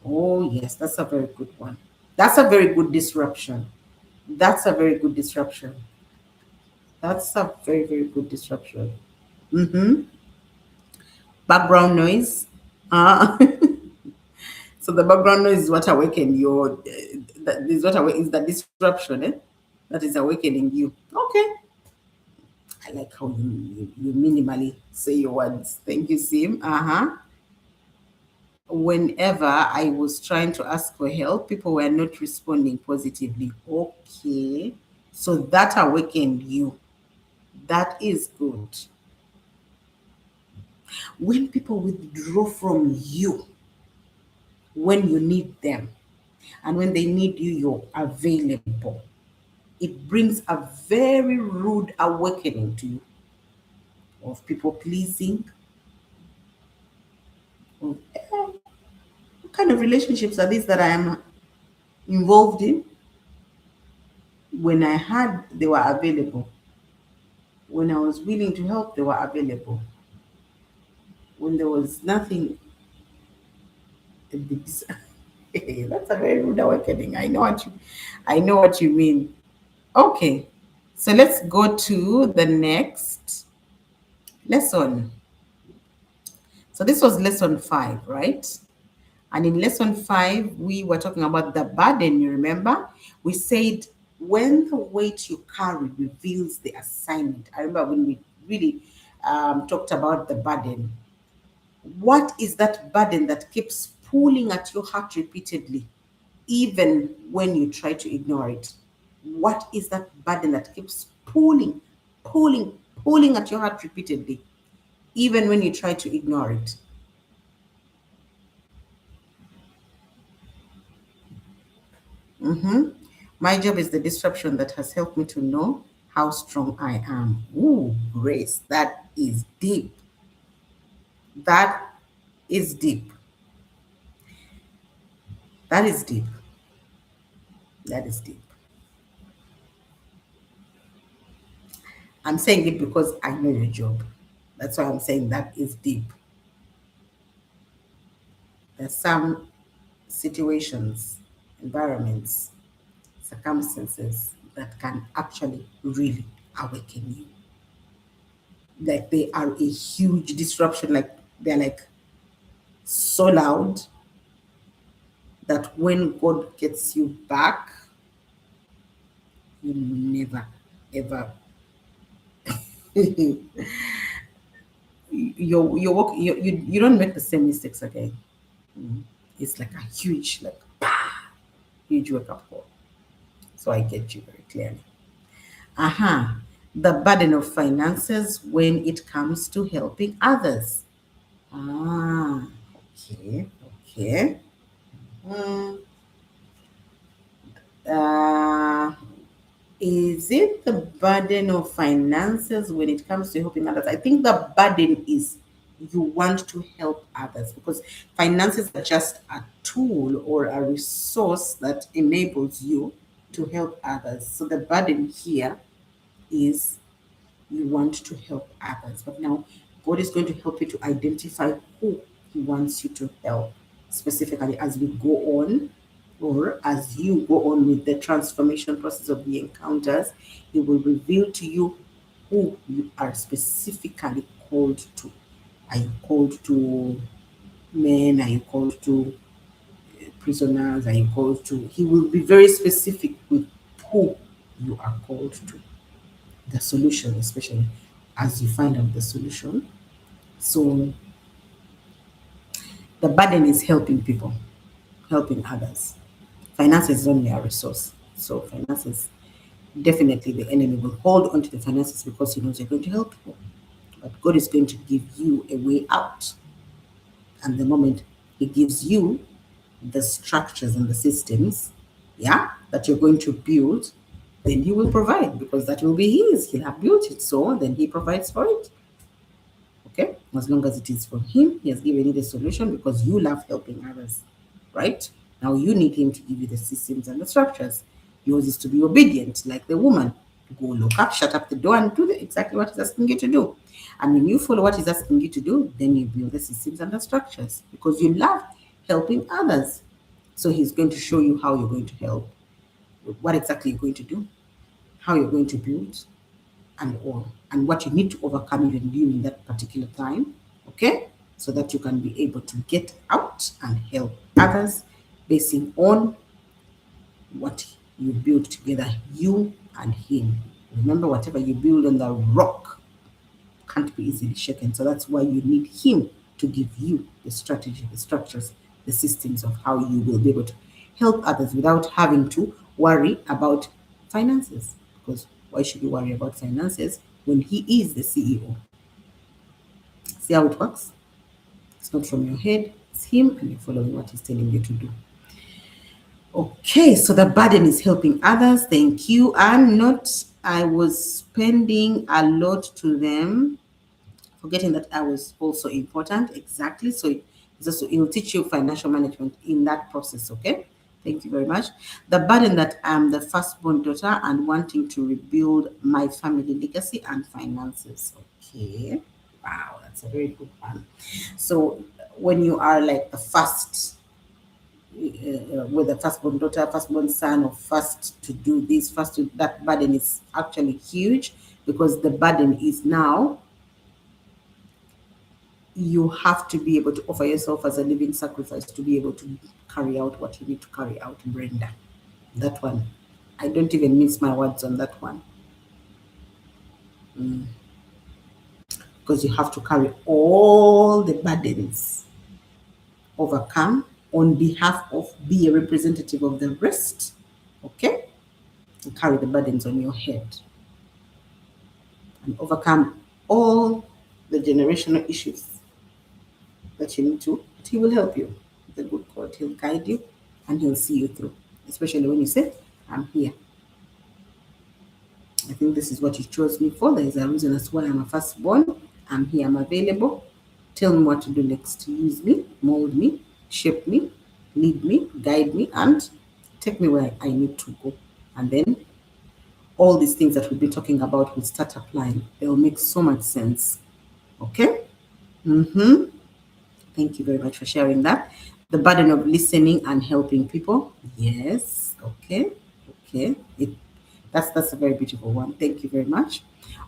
Oh yes, that's a very good one. That's a very good disruption. That's a very good disruption. That's a very, very good disruption. Mm-hmm. Background noise. Uh, so the background noise is what awakened your, that is what is the disruption, eh? That is awakening you. Okay. I like how you minimally say your words. Thank you, Sim. Uh-huh. Whenever I was trying to ask for help, people were not responding positively. Okay. So that awakened you. That is good. When people withdraw from you when you need them, and when they need you, you're available. It brings a very rude awakening to you of people pleasing. Of, what kind of relationships are these that I am involved in? When I had, they were available. When I was willing to help, they were available. When there was nothing, that's a very rude awakening. I know what you mean. Okay, so let's go to the next lesson. So this was lesson 5, right? And in lesson 5, we were talking about the burden. You remember? We said when the weight you carry reveals the assignment. I remember when we really talked about the burden. What is that burden that keeps pulling at your heart repeatedly, even when you try to ignore it? What is that burden that keeps pulling, pulling at your heart repeatedly, even when you try to ignore it? Mhm. My job is the disruption that has helped me to know how strong I am. Ooh, Grace, that is deep. That is deep. That is deep. That is deep. I'm saying it because I know your job. That's why I'm saying that is deep. There's some situations, environments, circumstances that can actually really awaken you. Like they are a huge disruption. Like they're like so loud that when God gets you back, you never ever you don't make the same mistakes again. It's like a huge like huge wake up call. So I get you very clearly. Aha. The burden of finances when it comes to helping others. Ah, okay, okay. Mm, uh, is it the burden of finances when it comes to helping others? I think the burden is you want to help others because finances are just a tool or a resource that enables you to help others. So the burden here is you want to help others. But now God is going to help you to identify who He wants you to help specifically as we go on, or as you go on with the transformation process of the encounters. He will reveal to you who you are specifically called to. Are you called to men? Are you called to prisoners? Are you called to? He will be very specific with who you are called to, the solution, especially as you find out the solution. So the burden is helping people, helping others. Finances is only a resource. So finances, definitely the enemy will hold on to the finances because he knows you're going to help people. But God is going to give you a way out. And the moment he gives you the structures and the systems, yeah, that you're going to build, then he will provide because that will be his. He'll have built it. So then he provides for it. Okay, as long as it is from him, he has given you the solution because you love helping others, right? Now you need him to give you the systems and the structures. Yours is to be obedient, like the woman. Go look up, shut up the door, and do exactly what he's asking you to do. And when you follow what he's asking you to do, then you build the systems and the structures because you love helping others. So he's going to show you how you're going to help, what exactly you're going to do, how you're going to build, and all, and what you need to overcome even during that particular time, okay? So that you can be able to get out and help others basing on what you build together, you and him. Remember, whatever you build on the rock can't be easily shaken. So that's why you need him to give you the strategy, the structures, the systems of how you will be able to help others without having to worry about finances. Because why should you worry about finances when he is the CEO? See how it works? It's not from your head, it's him, and you're following what he's telling you to do. Okay, so the burden is helping others. Thank you. And not, I was spending a lot to them, forgetting that I was also important. Exactly. So it's also, it will teach you financial management in that process. Okay. Thank you very much. The burden that I'm the firstborn daughter and wanting to rebuild my family legacy and finances. Okay. Wow, that's a very good one. So when you are like the first, with a firstborn daughter, firstborn son, or first to do this, first to that burden is actually huge because the burden is now you have to be able to offer yourself as a living sacrifice to be able to carry out what you need to carry out, Brenda. That one. I don't even mince my words on that one. Because you have to carry all the burdens, overcome on behalf of, be a representative of the rest. Okay? And carry the burdens on your head and overcome all the generational issues that you need to, but he will help you. The good God, he'll guide you and he'll see you through. Especially when you say, I'm here. I think this is what you chose me for. There is a reason as why I'm a firstborn. I'm here, I'm available. Tell me what to do next. Use me, mold me, shape me, lead me, guide me, and take me where I need to go. And then all these things that we've been talking about will start applying. They'll make so much sense. Okay? Mm-hmm. Thank you very much for sharing that. The burden of listening and helping people. Yes. Okay. Okay. That's a very beautiful one. Thank you very much.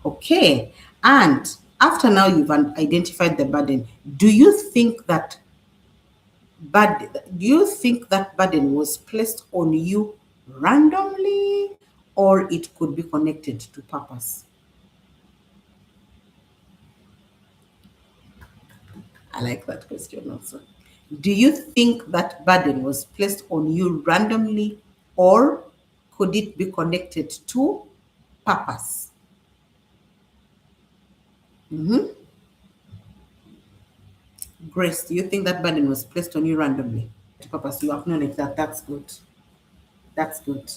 Okay. And After now you've identified the burden, bad do you think that burden was placed on you randomly, or it could be connected to purpose? I like that question also. Do you think that burden was placed on you randomly, or could it be connected to purpose? Grace, do you think that burden was placed on you randomly? To purpose, you acknowledge that. That's good. That's good.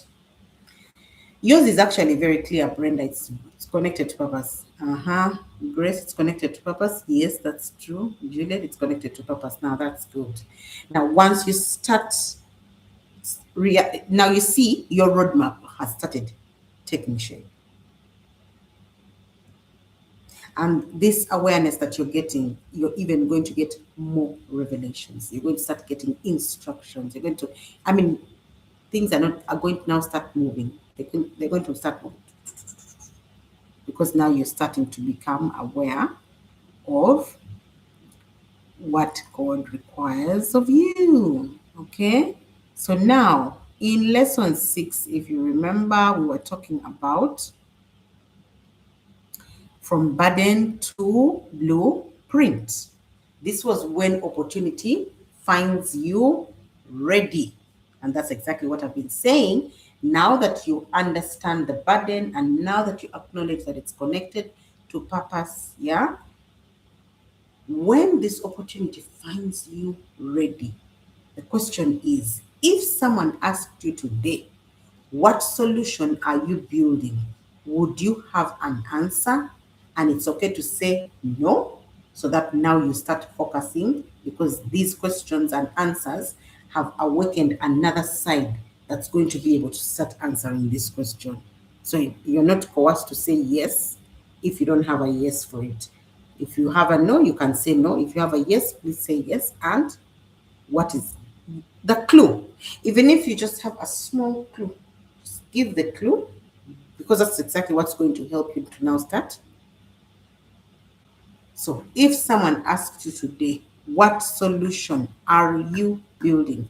Yours is actually very clear, Brenda. It's connected to purpose. Grace, it's connected to purpose. Yes, that's true. Juliet, it's connected to purpose. Now that's good. Now, once you start, now you see your roadmap has started taking shape. And this awareness that you're getting, you're even going to get more revelations. You're going to start getting instructions. You're going to, I mean, things are going to now start moving. They're going to start moving because now you're starting to become aware of what God requires of you. Okay? So now, in lesson 6, if you remember, we were talking about from burden to blueprint. This was when opportunity finds you ready. And that's exactly what I've been saying. Now that you understand the burden and now that you acknowledge that it's connected to purpose, yeah, when this opportunity finds you ready, the question is, if someone asked you today, what solution are you building? Would you have an answer? And it's okay to say no, so that now you start focusing, because these questions and answers have awakened another side that's going to be able to start answering this question. So you're not coerced to say yes if you don't have a yes for it. If you have a no, you can say no. If you have a yes, please say yes. And what is the clue? Even if you just have a small clue, just give the clue, because that's exactly what's going to help you to now start. So if someone asks you today, what solution are you building?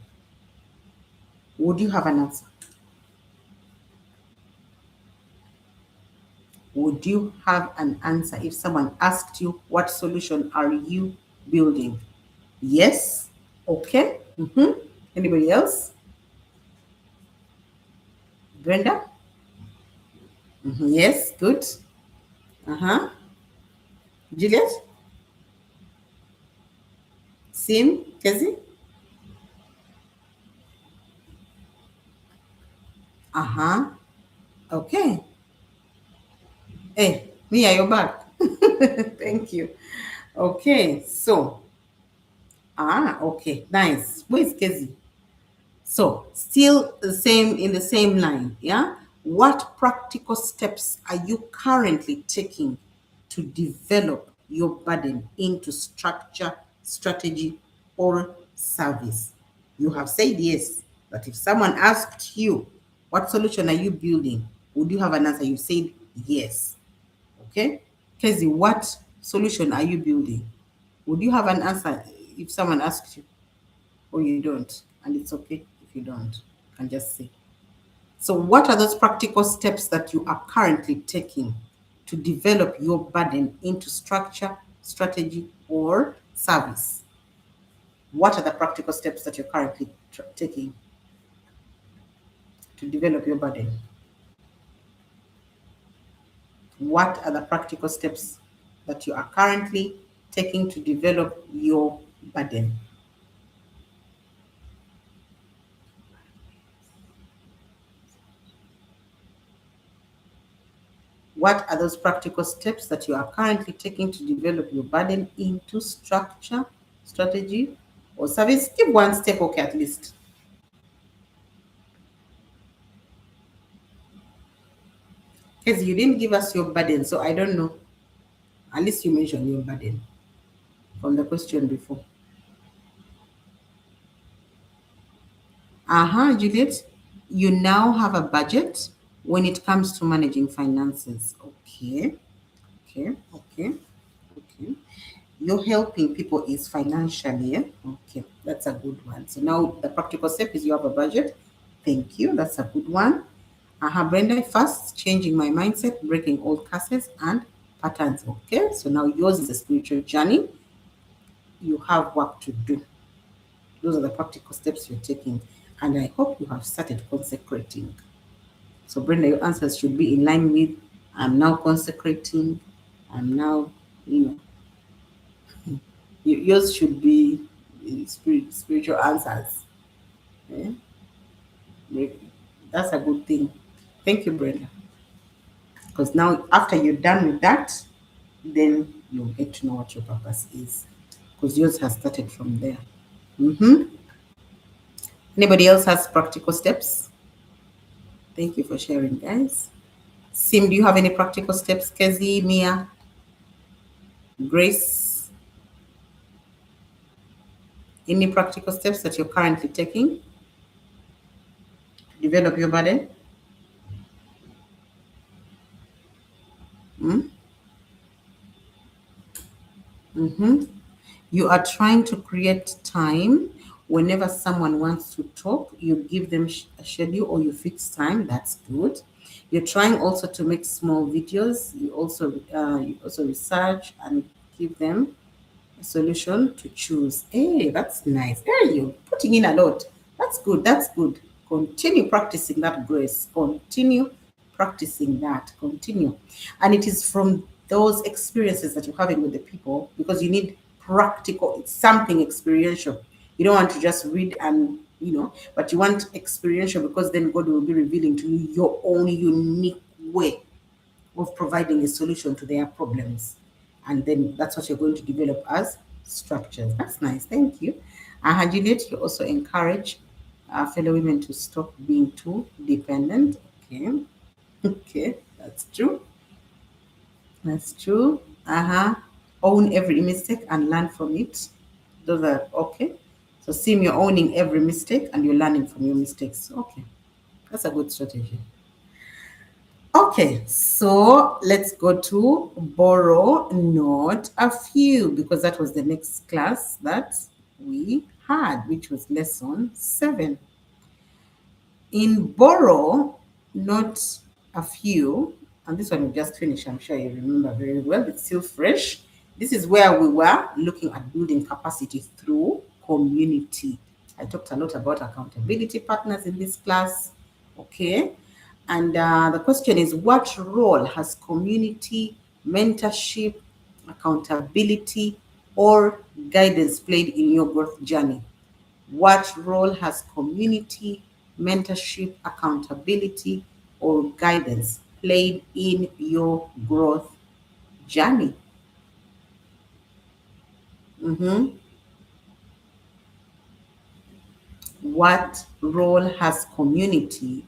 Would you have an answer? Would you have an answer if someone asked you, what solution are you building? Yes? Okay. Anybody else? Brenda? Yes, good. Uh-huh. Juliet? Sim? Kezi? Uh-huh. Okay. Hey, Mia, you're back. Thank you. Okay, so, okay, nice. Where's Kezi? So, still the same, in the same line, yeah? What practical steps are you currently taking to develop your burden into structure, strategy, or service? You have said yes, but if someone asked you, what solution are you building? Would you have an answer? You said yes. Okay? Kezi, what solution are you building? Would you have an answer if someone asks you, or you don't? And it's okay if you don't. You can just say. So, what are those practical steps that you are currently taking to develop your burden into structure, strategy, or service? What are the practical steps that you're currently taking to develop your burden? What are the practical steps that you are currently taking to develop your burden? What are those practical steps that you are currently taking to develop your burden into structure, strategy, or service? Give one step, okay, at least. Because you didn't give us your burden, so I don't know. At least you mentioned your burden from the question before. Juliet, you now have a budget when it comes to managing finances. Okay, okay, okay. Okay. You're helping people is financially. Eh? Okay, that's a good one. So now the practical step is you have a budget. Thank you. That's a good one. Brenda, first changing my mindset, breaking old curses and patterns. Okay, so now yours is a spiritual journey. You have work to do. Those are the practical steps you're taking. And I hope you have started consecrating. So, Brenda, your answers should be in line with I'm now consecrating. I'm now, you know, yours should be spiritual answers. Eh? That's a good thing. Thank you, Brenda. Because now, after you're done with that, then you'll get to know what your purpose is. Because yours has started from there. Mm-hmm. Anybody else has practical steps? Thank you for sharing, guys. Sim, do you have any practical steps? Kezi, Mia, Grace, any practical steps that you're currently taking to develop your body? Mm? Mm-hmm. You are trying to create time whenever someone wants to talk, you give them a schedule or you fix time. That's good. You're trying also to make small videos. You also research and give them a solution to choose. Hey, that's nice. There you putting in a lot. That's good. That's good. Continue practicing that, Grace. Continue practicing that. Continue. And it is from those experiences that you're having with the people because you need practical, it's something experiential. You don't want to just read and but you want experiential because then God will be revealing to you your own unique way of providing a solution to their problems. And then that's what you're going to develop as structures. That's nice. Thank you. Juliet, you also encourage fellow women to stop being too dependent. Okay. Okay. That's true. That's true. Own every mistake and learn from it. Those are okay. So, Sim, you're owning every mistake and you're learning from your mistakes. Okay. That's a good strategy. Okay, so let's go to borrow, not a few, because that was the next class that we had, which was lesson 7. In borrow, not a few, and this one we just finished, I'm sure you remember very well, it's still fresh. This is where we were looking at building capacity through community. I talked a lot about accountability partners in this class, okay? And the question is, what role has community, mentorship, accountability, or guidance played in your growth journey? What role has community, mentorship, accountability, or guidance played in your growth journey? Mhm. What role has community,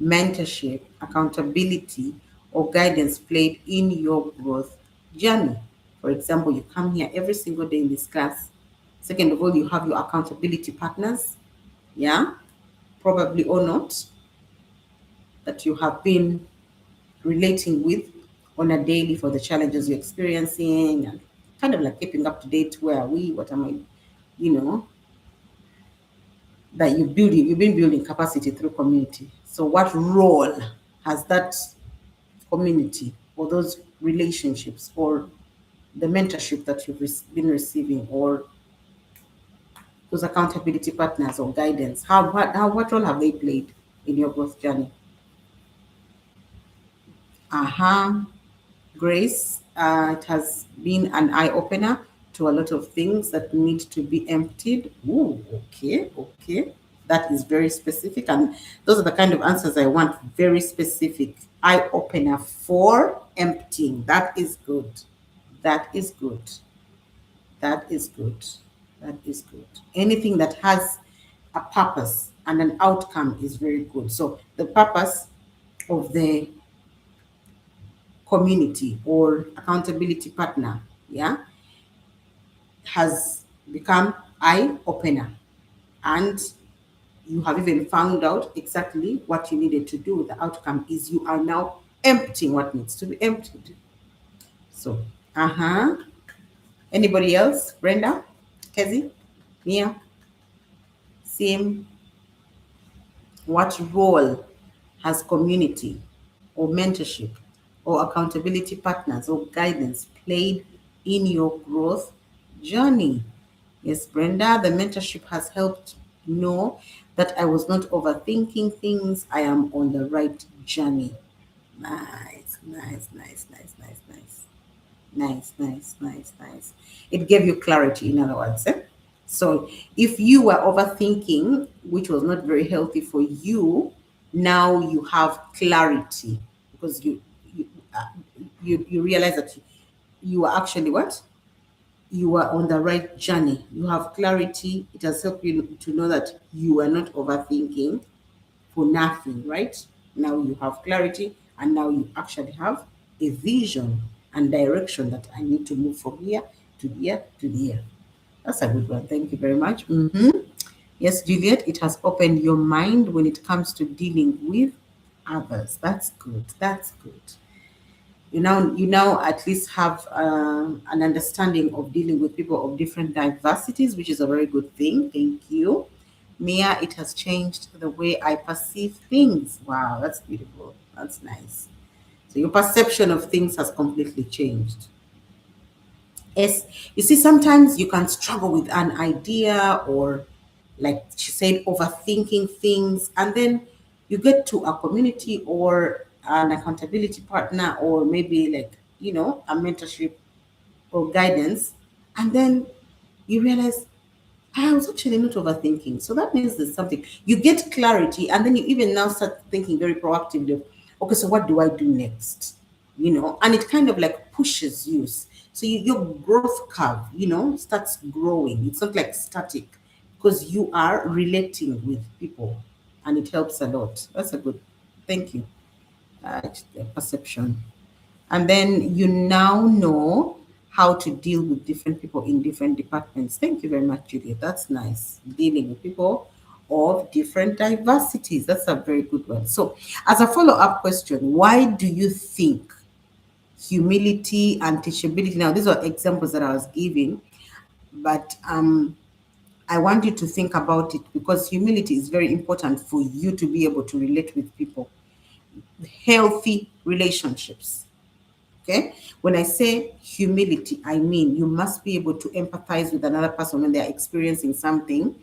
mentorship, accountability, or guidance played in your growth journey? For example, you come here every single day in this class. Second of all, you have your accountability partners, yeah, probably or not, that you have been relating with on a daily for the challenges you're experiencing and kind of like keeping up to date. Where are we? What am I, you know, that you've been building capacity through community. So what role has that community or those relationships or the mentorship that you've been receiving or those accountability partners or guidance, what role have they played in your growth journey? Uh-huh. Grace, it has been an eye opener to a lot of things that need to be emptied. Ooh, okay, okay. That is very specific. And those are the kind of answers I want, very specific. Eye opener for emptying. That is good. That is good. That is good. That is good. Anything that has a purpose and an outcome is very good. So the purpose of the community or accountability partner, yeah, has become eye opener, and you have even found out exactly what you needed to do. The outcome is you are now emptying what needs to be emptied. So, uh-huh. Anybody else? Brenda? Kezi? Mia? Sim? What role has community or mentorship or accountability partners or guidance played in your growth journey? Yes, Brenda, the mentorship has helped know that I was not overthinking things. I am on the right journey. Nice, nice, nice, nice, nice, nice. Nice, nice, nice, nice. It gave you clarity, in other words. Eh? So if you were overthinking, which was not very healthy for you, now you have clarity because you you realize that you are actually what? You are on the right journey. You have clarity. It has helped you to know that you are not overthinking for nothing, right? Now you have clarity and now you actually have a vision and direction that I need to move from here to here to here. That's a good one. Thank you very much. Yes, Juliet, it has opened your mind when it comes to dealing with others. That's good. That's good. You now at least have an understanding of dealing with people of different diversities, which is a very good thing. Thank you. Mia, it has changed the way I perceive things. Wow, that's beautiful. That's nice. So your perception of things has completely changed. Yes, you see, sometimes you can struggle with an idea or, like she said, overthinking things, and then you get to a community or an accountability partner, or maybe like, a mentorship or guidance, and then you realize I was actually not overthinking. So that means there's something. You get clarity, and then you even now start thinking very proactively of, okay, so what do I do next? And it kind of like pushes you. So your growth curve, starts growing. It's not like static because you are relating with people and it helps a lot. That's a good, thank you. Perception. And then you now know how to deal with different people in different departments. Thank you very much, Juliet. That's nice. Dealing with people of different diversities. That's a very good one. So, as a follow up question, why do you think humility and teachability? Now, these are examples that I was giving, but I want you to think about it because humility is very important for you to be able to relate with people. Healthy relationships. Okay. When I say humility, I mean you must be able to empathize with another person when they're experiencing something,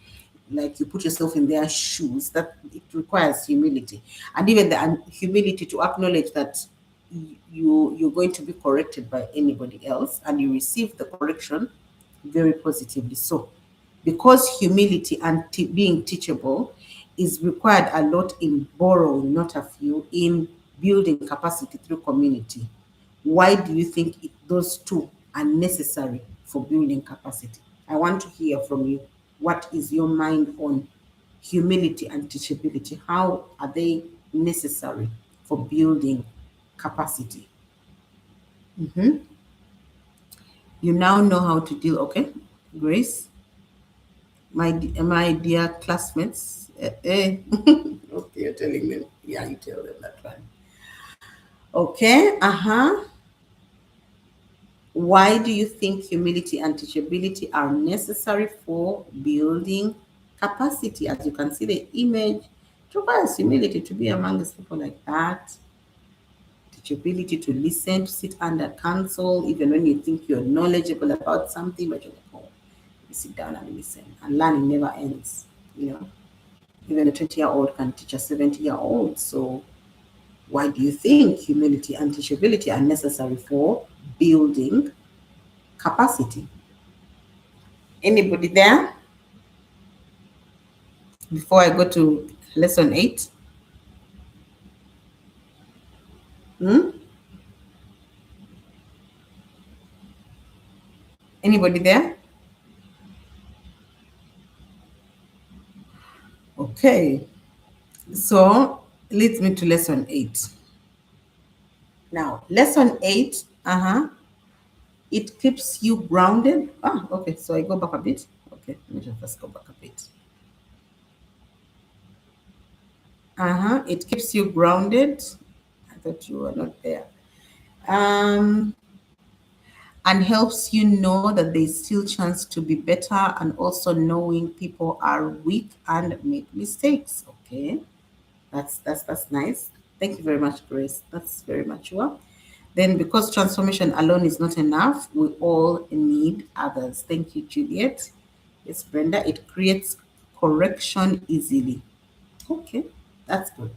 like you put yourself in their shoes. That it requires humility, and even the humility to acknowledge that you're going to be corrected by anybody else, and you receive the correction very positively. So, because humility and being teachable is required a lot in borrowing, not a few, in building capacity through community. Why do you think those two are necessary for building capacity? I want to hear from you. What is your mind on humility and teachability? How are they necessary for building capacity? You now know how to deal. Okay, Grace, my dear classmates. Okay, you're telling them. Yeah, you tell them that one. Okay. Why do you think humility and teachability are necessary for building capacity? As you can see the image, it requires humility to be amongst people like that, teachability to listen, to sit under counsel, even when you think you're knowledgeable about something, but you're like, oh, you sit down and listen. And learning never ends, you know. Even a 20-year-old can teach a 70-year-old. So why do you think humility and teachability are necessary for building capacity? Anybody there? Before I go to lesson 8? Hmm? Anybody there? Okay. So leads me to lesson 8. Now, lesson 8, it keeps you grounded. Okay. So I go back a bit. Okay, let me just go back a bit. It keeps you grounded. I thought you were not there. Um, and helps you know that there's still chance to be better, and also knowing people are weak and make mistakes. Okay, that's nice. Thank you very much, Grace. That's very mature. Then, because transformation alone is not enough, we all need others. Thank you, Juliet. Yes, Brenda. It creates correction easily. Okay, that's good.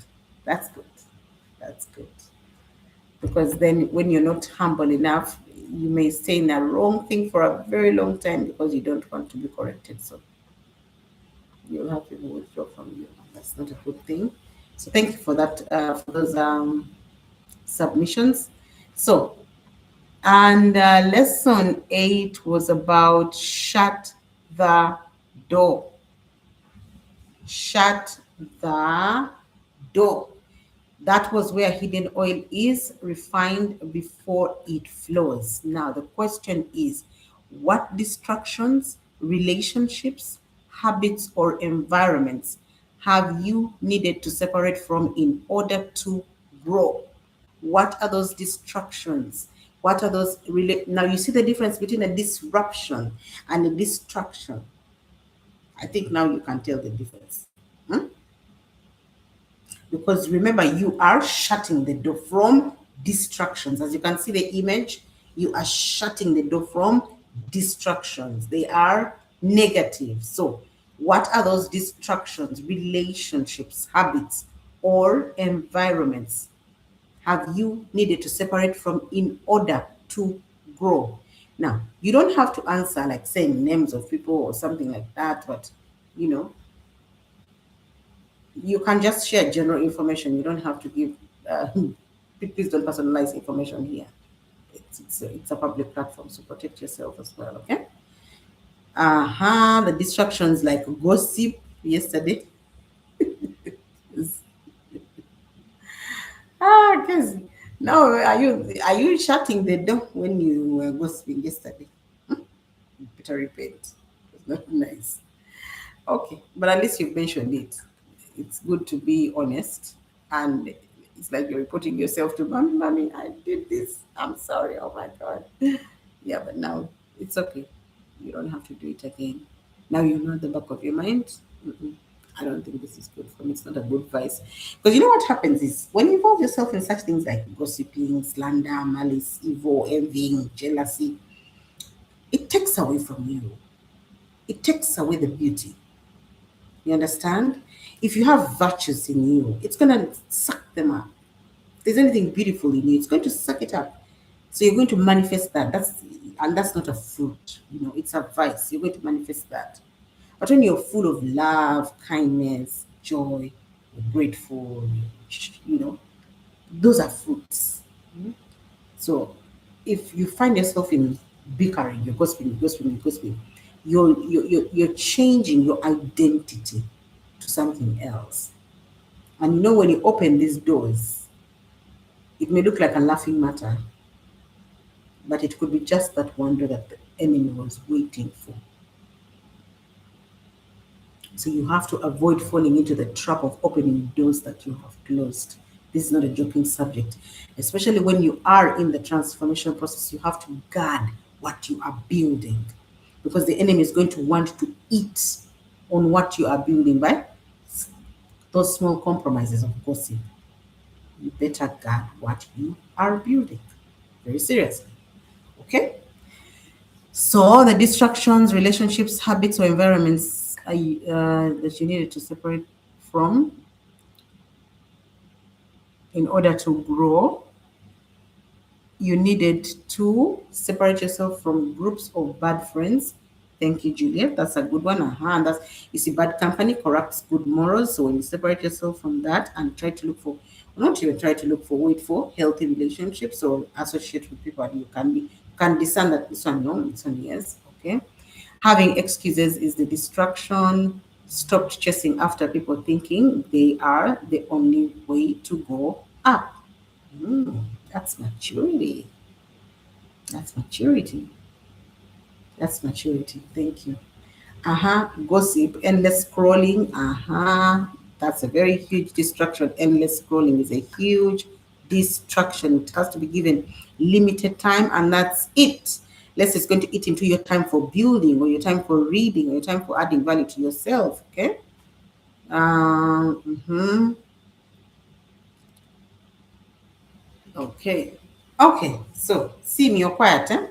That's good. That's good. Because then, when you're not humble enough, you may stay in a wrong thing for a very long time because you don't want to be corrected. So you'll have people withdraw from you. That's not a good thing. So thank you for that, for those submissions. So, and lesson 8 was about shut the door. Shut the door. That was where hidden oil is refined before it flows. Now, the question is, what distractions, relationships, habits, or environments have you needed to separate from in order to grow? What are those distractions? What are those? Now, you see the difference between a disruption and a distraction. I think now you can tell the difference. Hmm? Because remember, you are shutting the door from distractions. As you can see the image, you are shutting the door from distractions. They are negative. So what are those distractions? Relationships, habits, or environments have you needed to separate from in order to grow? Now, you don't have to answer like saying names of people or something like that, but you know, you can just share general information. You don't have to give, uh, please don't personalize information here. It's a public platform, so protect yourself as well, okay? The distractions like gossip yesterday. Because no, are you shutting the door when you were gossiping yesterday? Better repent. It's not nice. Okay, but at least you've mentioned it. It's good to be honest, and it's like you're reporting yourself to mommy. Mommy, I did this. I'm sorry. Oh my god. Yeah, but now it's okay. You don't have to do it again. Now you know at the back of your mind. "Mm-mm, I don't think this is good for me. It's not a good vice." Because you know what happens is when you involve yourself in such things like gossiping, slander, malice, evil, envying, jealousy, it takes away from you. It takes away the beauty. You understand? If you have virtues in you, it's going to suck them up. If there's anything beautiful in you, it's going to suck it up. So you're going to manifest that. That's not a fruit. It's a vice. You're going to manifest that. But when you're full of love, kindness, joy, you're grateful, you know, those are fruits. So if you find yourself in bickering, you're gossiping, you're gossiping, you're gossiping, you're changing your identity to something else. And when you open these doors, it may look like a laughing matter, but it could be just that one door that the enemy was waiting for. So you have to avoid falling into the trap of opening doors that you have closed. This is not a joking subject, especially when you are in the transformation process. You have to guard what you are building because the enemy is going to want to eat on what you are building by those small compromises of gossip. You better guard what you are building very seriously. Okay? So the distractions, relationships, habits, or environments that you needed to separate from in order to grow, you needed to separate yourself from groups of bad friends. Thank you, Juliet. That's a good one. And you see, bad company corrupts good morals. So when you separate yourself from that and try to look for, not even try to look for, wait for healthy relationships or associate with people that you can discern that this one no, this one yes. Okay. Having excuses is the distraction. Stopped chasing after people thinking they are the only way to go up. That's maturity. That's maturity. That's maturity. Thank you. Gossip, endless scrolling. That's a very huge distraction. Endless scrolling is a huge distraction. It has to be given limited time, and that's it. less it's going to eat into your time for building, or your time for reading, or your time for adding value to yourself. Okay. Mhm. Okay. Okay. So, see me, you're quiet, eh?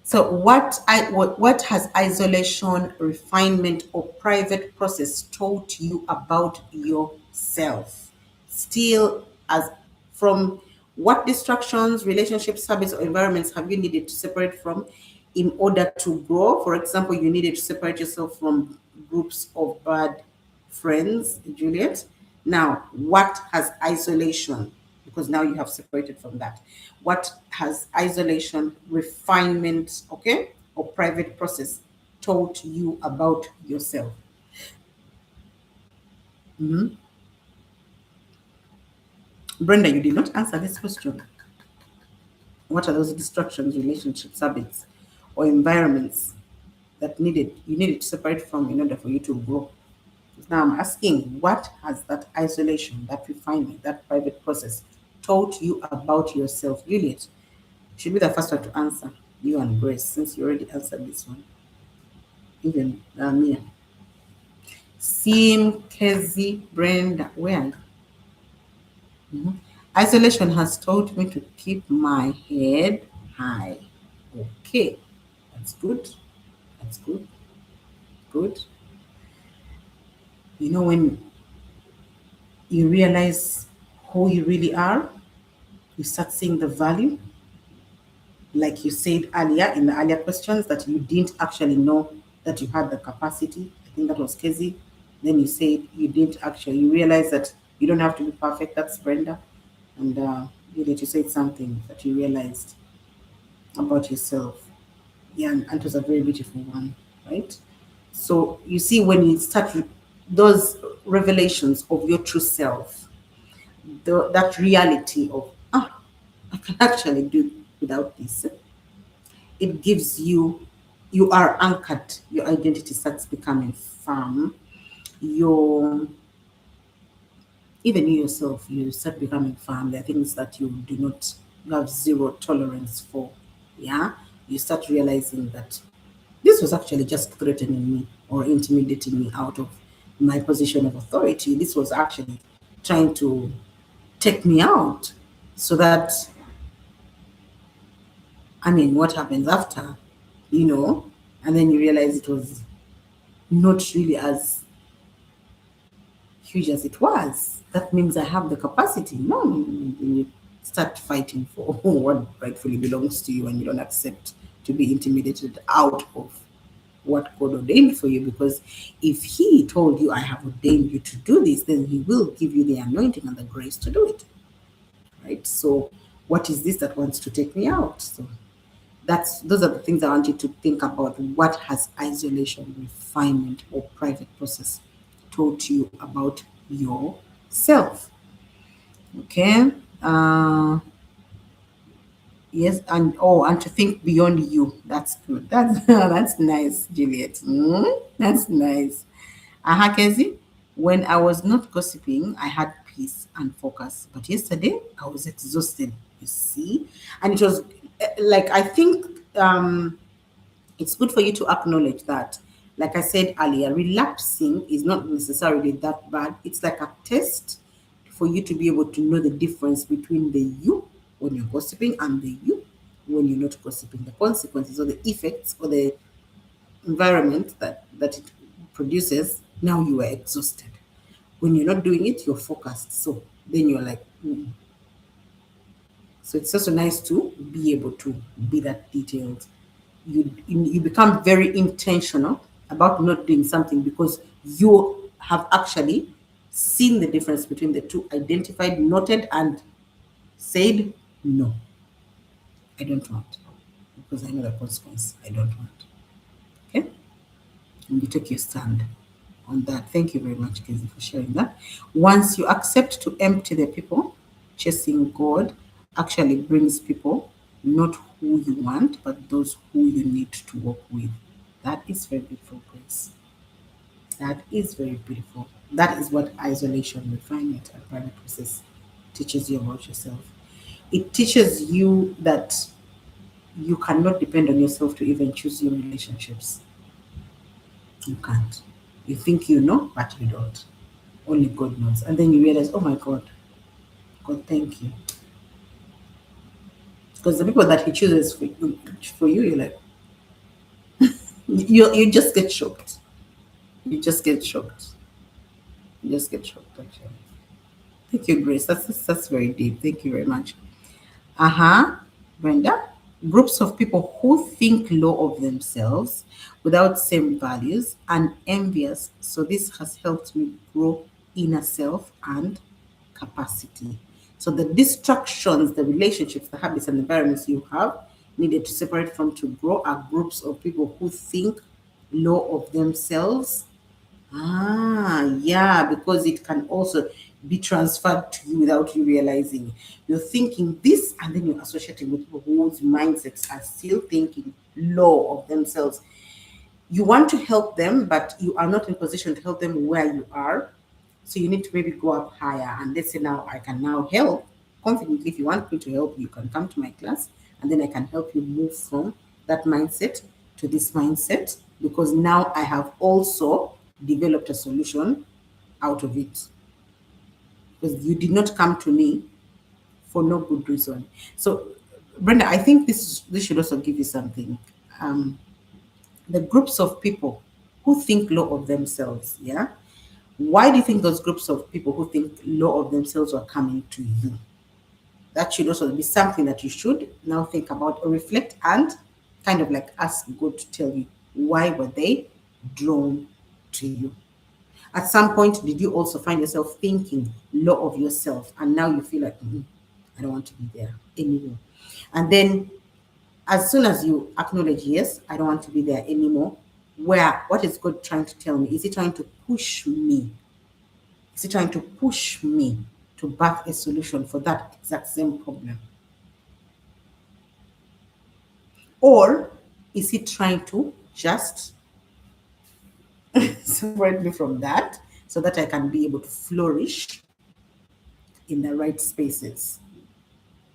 So, what has isolation, refinement, or private process taught you about yourself? Still, as from what distractions, relationships, habits, or environments have you needed to separate from in order to grow? For example, you needed to separate yourself from groups of bad friends, Juliet. Now, what has isolation? Because now you have separated from that. What has isolation, refinement, okay, or private process taught you about yourself? Brenda, you did not answer this question. What are those distractions, relationships, habits, or environments that you needed to separate from in order for you to grow? Now I'm asking, what has that isolation, that refinement, that private process taught you about yourself? Juliet, should be the first one to answer. You and Grace, since you already answered this one. Even Mia. Sim, Kezi, Brenda, where? Mhm. Isolation has taught me to keep my head high. Okay, that's good. That's good. Good. You know, when you realize who you really are, you start seeing the value, like you said earlier in the earlier questions, that you didn't actually know that you had the capacity. I think that was Kezi. Then you said you didn't actually, you realize that you don't have to be perfect. That's Brenda. And you said something that you realized about yourself. Yeah, and it was a very beautiful one, right? So you see, when you start those revelations of your true self, that reality of, I can actually do without this, it gives you, you are anchored, your identity starts becoming firm, your, even you yourself, you start becoming firm. There are things that you have zero tolerance for. Yeah, you start realizing that this was actually just threatening me or intimidating me out of my position of authority. This was actually trying to take me out, so that, I mean, what happens after, you know, and then you realize it was not really as huge as it was. That means I have the capacity. No, you start fighting for what rightfully belongs to you, and you don't accept to be intimidated out of what God ordained for you. Because if He told you, I have ordained you to do this, then He will give you the anointing and the grace to do it. Right? So, what is this that wants to take me out? So, those are the things I want you to think about. What has isolation, refinement, or private process taught you about yourself? Okay. Yes, and to think beyond you. That's good. That's that's nice, Juliet. That's nice. Kezi, when I was not gossiping, I had peace and focus. But yesterday, I was exhausted. You see, and it was like, I think it's good for you to acknowledge that. Like I said earlier, relapsing is not necessarily that bad. It's like a test for you to be able to know the difference between the you when you're gossiping and the you when you're not gossiping. The consequences or the effects or the environment that it produces. Now you are exhausted. When you're not doing it, you're focused. So then you're like, so it's also nice to be able to be that detailed. You become very intentional about not doing something because you have actually seen the difference between the two, identified, noted, and said, no, I don't want, because I know the consequence. I don't want. Okay? And you take your stand on that. Thank you very much, Casey, for sharing that. Once you accept to empty the people, chasing God actually brings people, not who you want, but those who you need to work with. That is very beautiful, Grace. That is very beautiful. That is what isolation, refinement, and private process teaches you about yourself. It teaches you that you cannot depend on yourself to even choose your relationships. You can't. You think you know, but you don't. Only God knows. And then you realize, oh my God, God, thank you. Because the people that He chooses for you, you're like, you just get shocked. You just get shocked. You just get shocked, actually. Thank you, Grace. That's very deep. Thank you very much. Uh-huh. Brenda, groups of people who think low of themselves without same values and envious. So this has helped me grow inner self and capacity. So the distractions, the relationships, the habits and environments you have needed to separate from to grow are groups of people who think low of themselves. Yeah, because it can also be transferred to you without you realizing. You're thinking this, and then you're associating with people whose mindsets are still thinking low of themselves. You want to help them, but you are not in position to help them where you are. So you need to maybe go up higher. And let's say now I can now help confidently. If you want me to help, you can come to my class, and then I can help you move from that mindset to this mindset because now I have also developed a solution out of it. Because you did not come to me for no good reason. So, Brenda, I think this should also give you something. Um, the groups of people who think low of themselves, yeah? Why do you think those groups of people who think low of themselves are coming to you? That should also be something that you should now think about or reflect and kind of like ask God to tell you why were they drawn to you. At some point, did you also find yourself thinking low of yourself and now you feel like, I don't want to be there anymore? And then as soon as you acknowledge, yes, I don't want to be there anymore, what is God trying to tell me? Is He trying to push me? Is He trying to push me to back a solution for that exact same problem? Or is He trying to just separate me from that so that I can be able to flourish in the right spaces?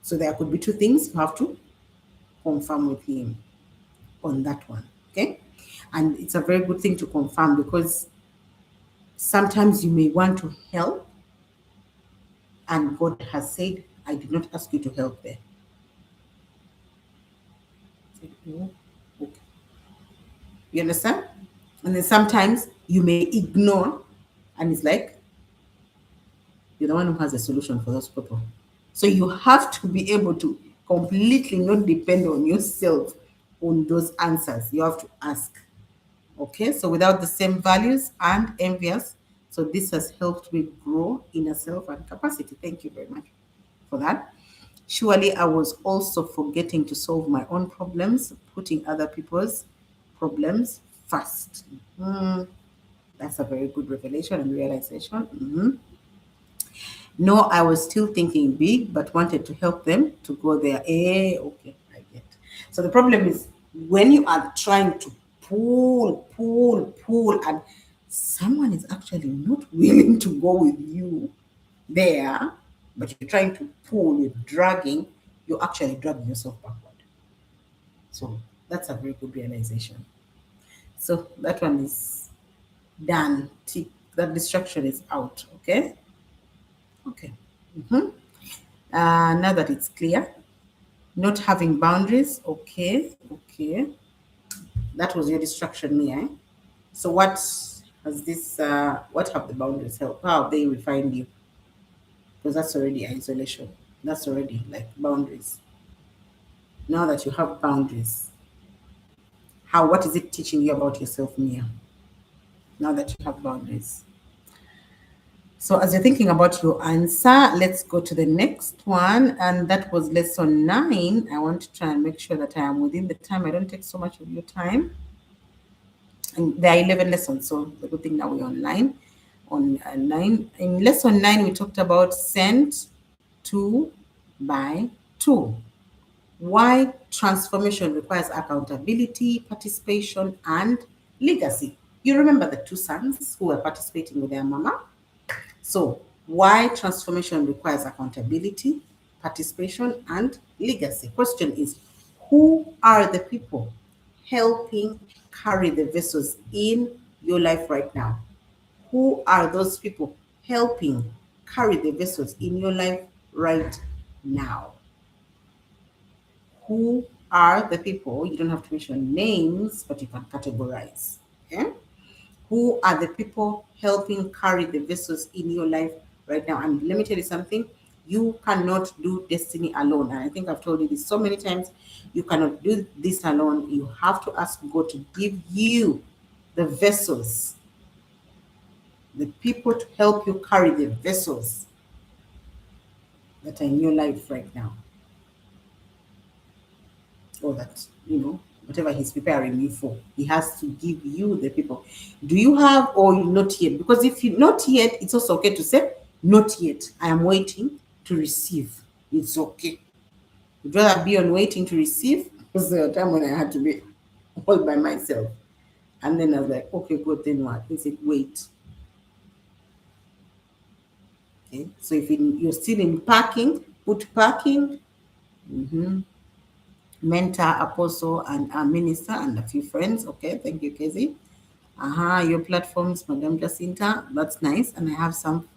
So there could be two things. You have to confirm with Him on that one. Okay. And it's a very good thing to confirm because sometimes you may want to help, and God has said, I did not ask you to help there. Okay. You understand? And then sometimes you may ignore, and it's like you're the one who has a solution for those people. So you have to be able to completely not depend on yourself on those answers. You have to ask. Okay, so without the same values and envious. So this has helped me grow inner self and capacity. Thank you very much for that. Surely I was also forgetting to solve my own problems, putting other people's problems first. That's a very good revelation and realization. No, I was still thinking big, but wanted to help them to go there. Okay, I get. So the problem is when you are trying to pull, and someone is actually not willing to go with you there, but you're trying to pull, you're dragging, you're actually dragging yourself backward. So that's a very good realization. So that one is done. Tick. That distraction is out. Okay. Okay. Now that it's clear, not having boundaries. Okay. Okay. That was your distraction, me. So what has this? What have the boundaries helped? How have they refined you? Because that's already isolation. That's already like boundaries. Now that you have boundaries, what is it teaching you about yourself, Mia? Now that you have boundaries. So as you're thinking about your answer, let's go to the next one. And that was lesson 9. I want to try and make sure that I am within the time. I don't take so much of your time. And there are 11 lessons. So the good thing now we're online on 9. In lesson 9, we talked about sent to by to. Why transformation requires accountability, participation, and legacy. You remember the two sons who were participating with their mama? So, why transformation requires accountability, participation, and legacy? Question is, Who are the people helping carry the vessels in your life right now? Who are those people helping carry the vessels in your life right now? Who are the people? You don't have to mention names, but you can categorize. Okay? Who are the people helping carry the vessels in your life right now? And let me tell you something, you cannot do destiny alone. And I think I've told you this so many times. You cannot do this alone. You have to ask God to give you the vessels, the people to help you carry the vessels that are in your life right now, or that, whatever He's preparing you for. He has to give you the people. Do you have, or not yet? Because if you not yet, it's also okay to say, not yet. I am waiting to receive. It's okay. I'd rather be on waiting to receive, because there was a time when I had to be all by myself. And then I was like, okay, good, then what? He said, wait. Okay. So if you're still in parking, put parking, mentor, apostle, and a minister, and a few friends. Okay, thank you, Casey. Your platforms, Madam Jacinta. That's nice. And I have some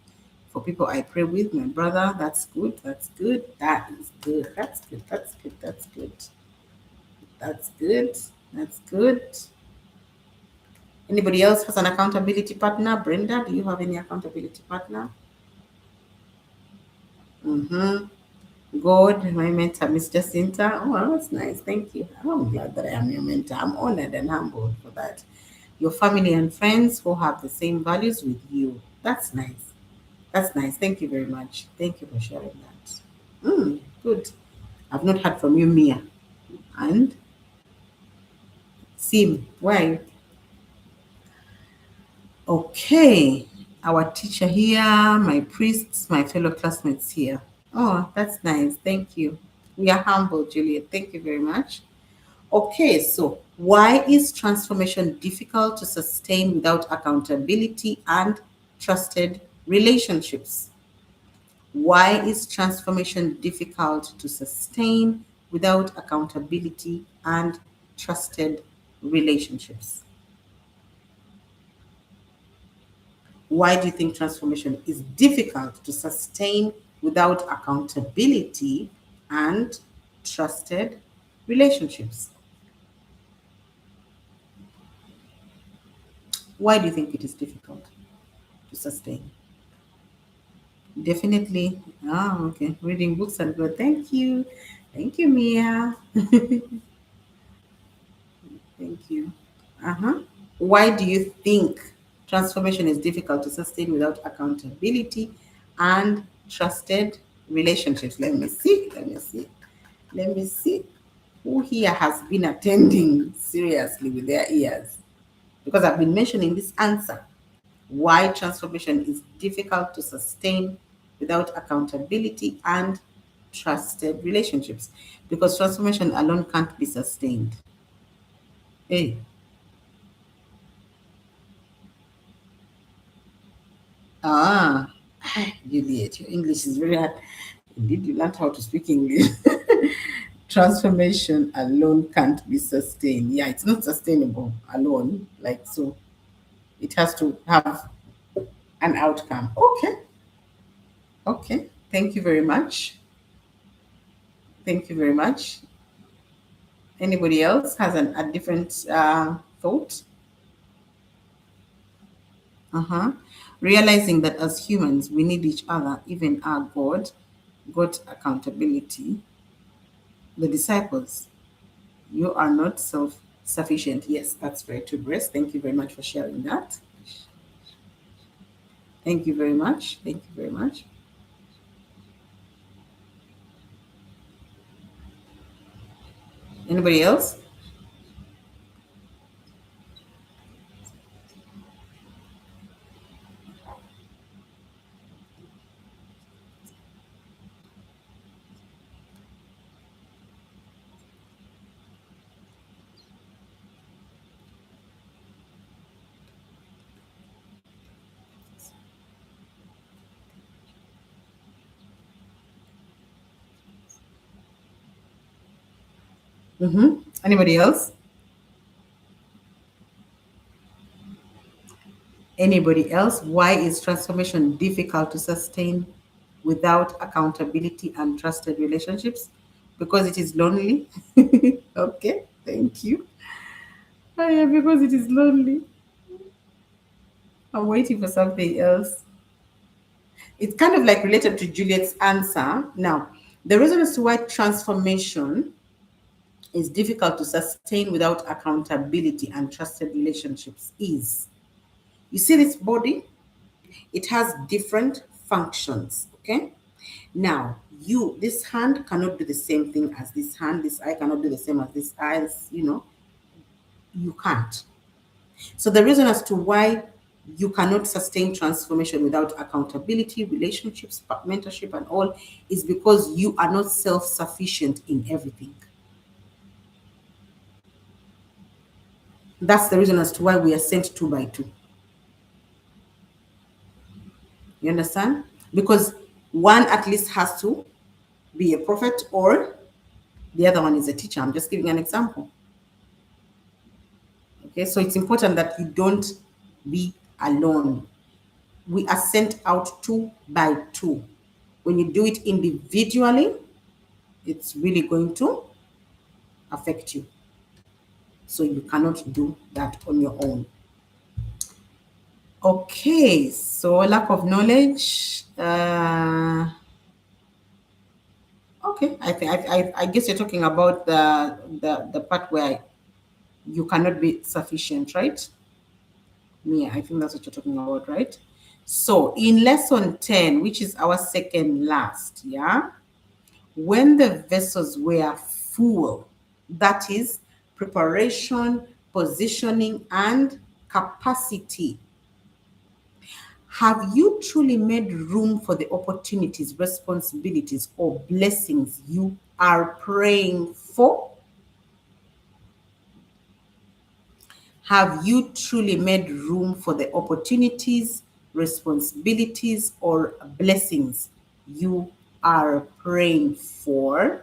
for people I pray with. My brother. That's good. That's good. That is good. That's good. That's good. That's good. That's good. That's good. Anybody else has an accountability partner? Brenda, do you have any accountability partner? Mm-hmm. God, my mentor, Miss Jacinta. Oh, that's nice. Thank you. I'm glad that I am your mentor. I'm honored and humbled for that. Your family and friends who have the same values with you. That's nice. That's nice. Thank you very much. Thank you for sharing that. Good. I've not heard from you, Mia. And Sim, why? Okay. Our teacher here, my priests, my fellow classmates here. Oh, that's nice. Thank you. We are humble, Juliet. Thank you very much. Okay, so why is transformation difficult to sustain without accountability and trusted relationships? Why is transformation difficult to sustain without accountability and trusted relationships? Why do you think transformation is difficult to sustain without accountability and trusted relationships? Why do you think it is difficult to sustain? Definitely. Okay. Reading books are good. Thank you. Thank you, Mia. Thank you. Uh-huh. Why do you think transformation is difficult to sustain without accountability and trusted relationships? Let me see. Let me see. Let me see. Who here has been attending seriously with their ears? Because I've been mentioning this answer. Why transformation is difficult to sustain without accountability and trusted relationships. Because transformation alone can't be sustained. Hey, ah, Juliet, your English is very hard. Indeed, you learned how to speak English. Transformation alone can't be sustained. Yeah, it's not sustainable alone. Like, so it has to have an outcome. Okay. Okay. Thank you very much. Thank you very much. Anybody else has a different thought? Uh-huh. Realizing that as humans, we need each other, even our God, got accountability. The disciples, you are not self sufficient. Yes, that's very true, Grace. Thank you very much for sharing that. Thank you very much. Thank you very much. Anybody else? Anybody else? Anybody else? Why is transformation difficult to sustain without accountability and trusted relationships? Because it is lonely. Okay, thank you. Oh, yeah, because it is lonely. I'm waiting for something else. It's kind of like related to Juliet's answer. Now, the reason as to why transformation is difficult to sustain without accountability and trusted relationships is, you see this body, it has different functions. Okay. Now, this hand cannot do the same thing as this hand, this eye cannot do the same as this eyes, you can't. So the reason as to why you cannot sustain transformation without accountability, relationships, mentorship, and all is because you are not self-sufficient in everything. That's the reason as to why we are sent two by two. You understand? Because one at least has to be a prophet or the other one is a teacher. I'm just giving an example. Okay, so it's important that you don't be alone. We are sent out two by two. When you do it individually, it's really going to affect you. So you cannot do that on your own. Okay, so lack of knowledge. Okay, I guess you're talking about the part where you cannot be sufficient, right? Yeah, I think that's what you're talking about, right? So in lesson 10, which is our second last, yeah, when the vessels were full, that is preparation, positioning, and capacity. Have you truly made room for the opportunities, responsibilities, or blessings you are praying for? Have you truly made room for the opportunities, responsibilities, or blessings you are praying for?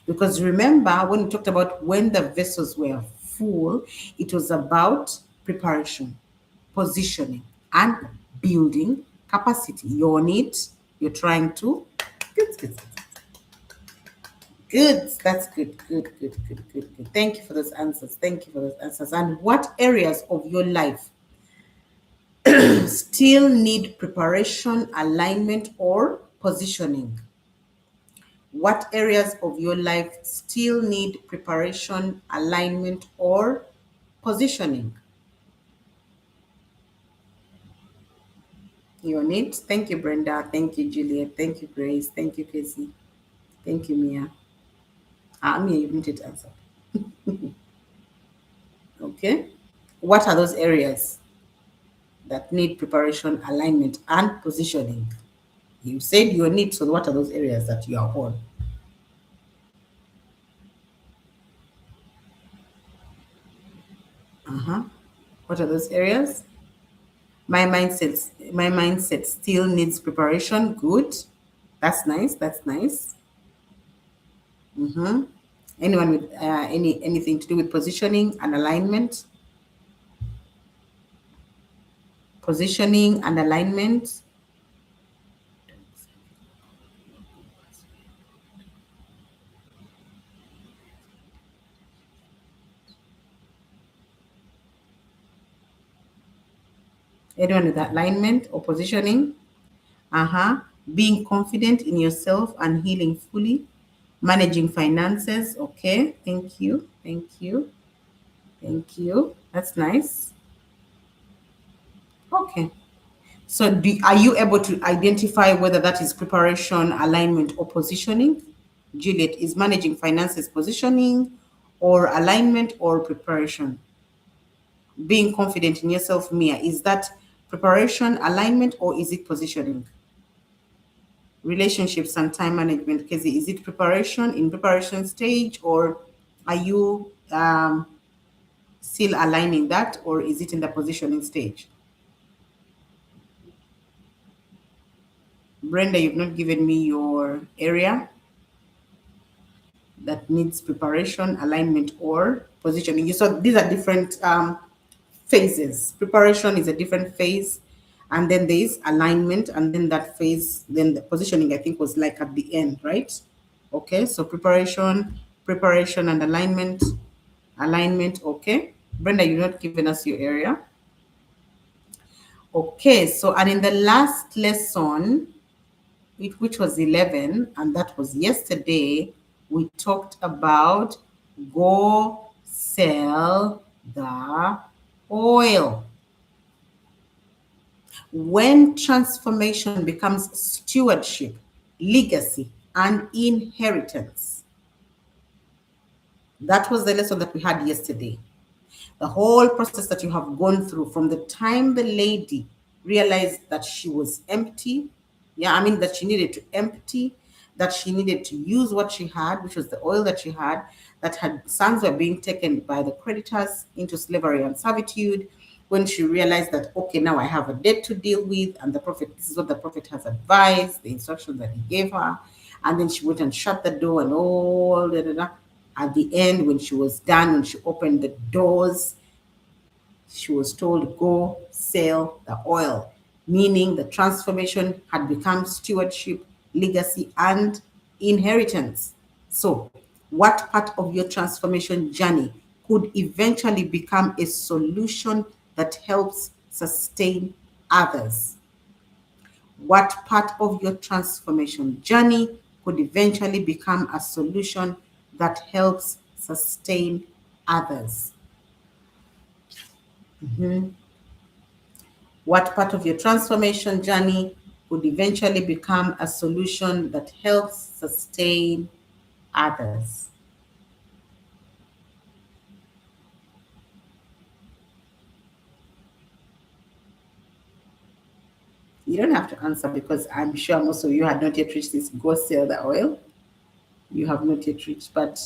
Because remember, when we talked about when the vessels were full, it was about preparation, positioning, and building capacity. You're on it, you're trying to. Good, good, good. That's good, good, good, good, good, good. Thank you for those answers. Thank you for those answers. And what areas of your life still need preparation, alignment, or positioning? What areas of your life still need preparation, alignment, or positioning? You on it? Thank you, Brenda. Thank you, Juliet. Thank you, Grace. Thank you, Casey. Thank you, Mia. Mia, you didn't answer. Okay. What are those areas that need preparation, alignment, and positioning? You said you need, so what are those areas that you are on? Uh-huh. What are those areas? My mindset still needs preparation. Good. That's nice. That's nice. Mm-hmm. Anyone with anything to do with positioning and alignment? Positioning and alignment. Anyone with alignment or positioning? Uh-huh. Being confident in yourself and healing fully. Managing finances. Okay. Thank you. Thank you. Thank you. That's nice. Okay. So are you able to identify whether that is preparation, alignment, or positioning? Juliet, is managing finances positioning or alignment or preparation? Being confident in yourself, Mia, is that preparation, alignment, or is it positioning? Relationships and time management, Kezi, is it preparation, in preparation stage, or are you still aligning that, or is it in the positioning stage? Brenda, you've not given me your area. that needs preparation, alignment, or positioning. You saw these are different phases. Preparation is a different phase, and then there is alignment, and then that phase, then the positioning, I think, was like at the end, right? Okay, so preparation and alignment, alignment. Okay, Brenda, you're not giving us your area. Okay, so and in the last lesson, which was 11, and that was yesterday, we talked about go sell the oil. When transformation becomes stewardship, legacy, and inheritance. That was the lesson that we had yesterday. The whole process that you have gone through from the time the lady realized that she was empty. Yeah, I mean, that she needed to empty, that she needed to use what she had, which was the oil that she had, that her sons were being taken by the creditors into slavery and servitude. When she realized that, okay, now I have a debt to deal with, and the prophet, this is what the prophet has advised, the instructions that he gave her. And then she went and shut the door and all that. At the end, when she was done, when she opened the doors, she was told, go sell the oil, meaning the transformation had become stewardship, legacy, and inheritance. So, what part of your transformation journey could eventually become a solution that helps sustain others? What part of your transformation journey could eventually become a solution that helps sustain others? What part of your transformation journey would eventually become a solution that helps sustain others? You don't have to answer because I'm sure most of you had not yet reached this go sell the oil. You have not yet reached, but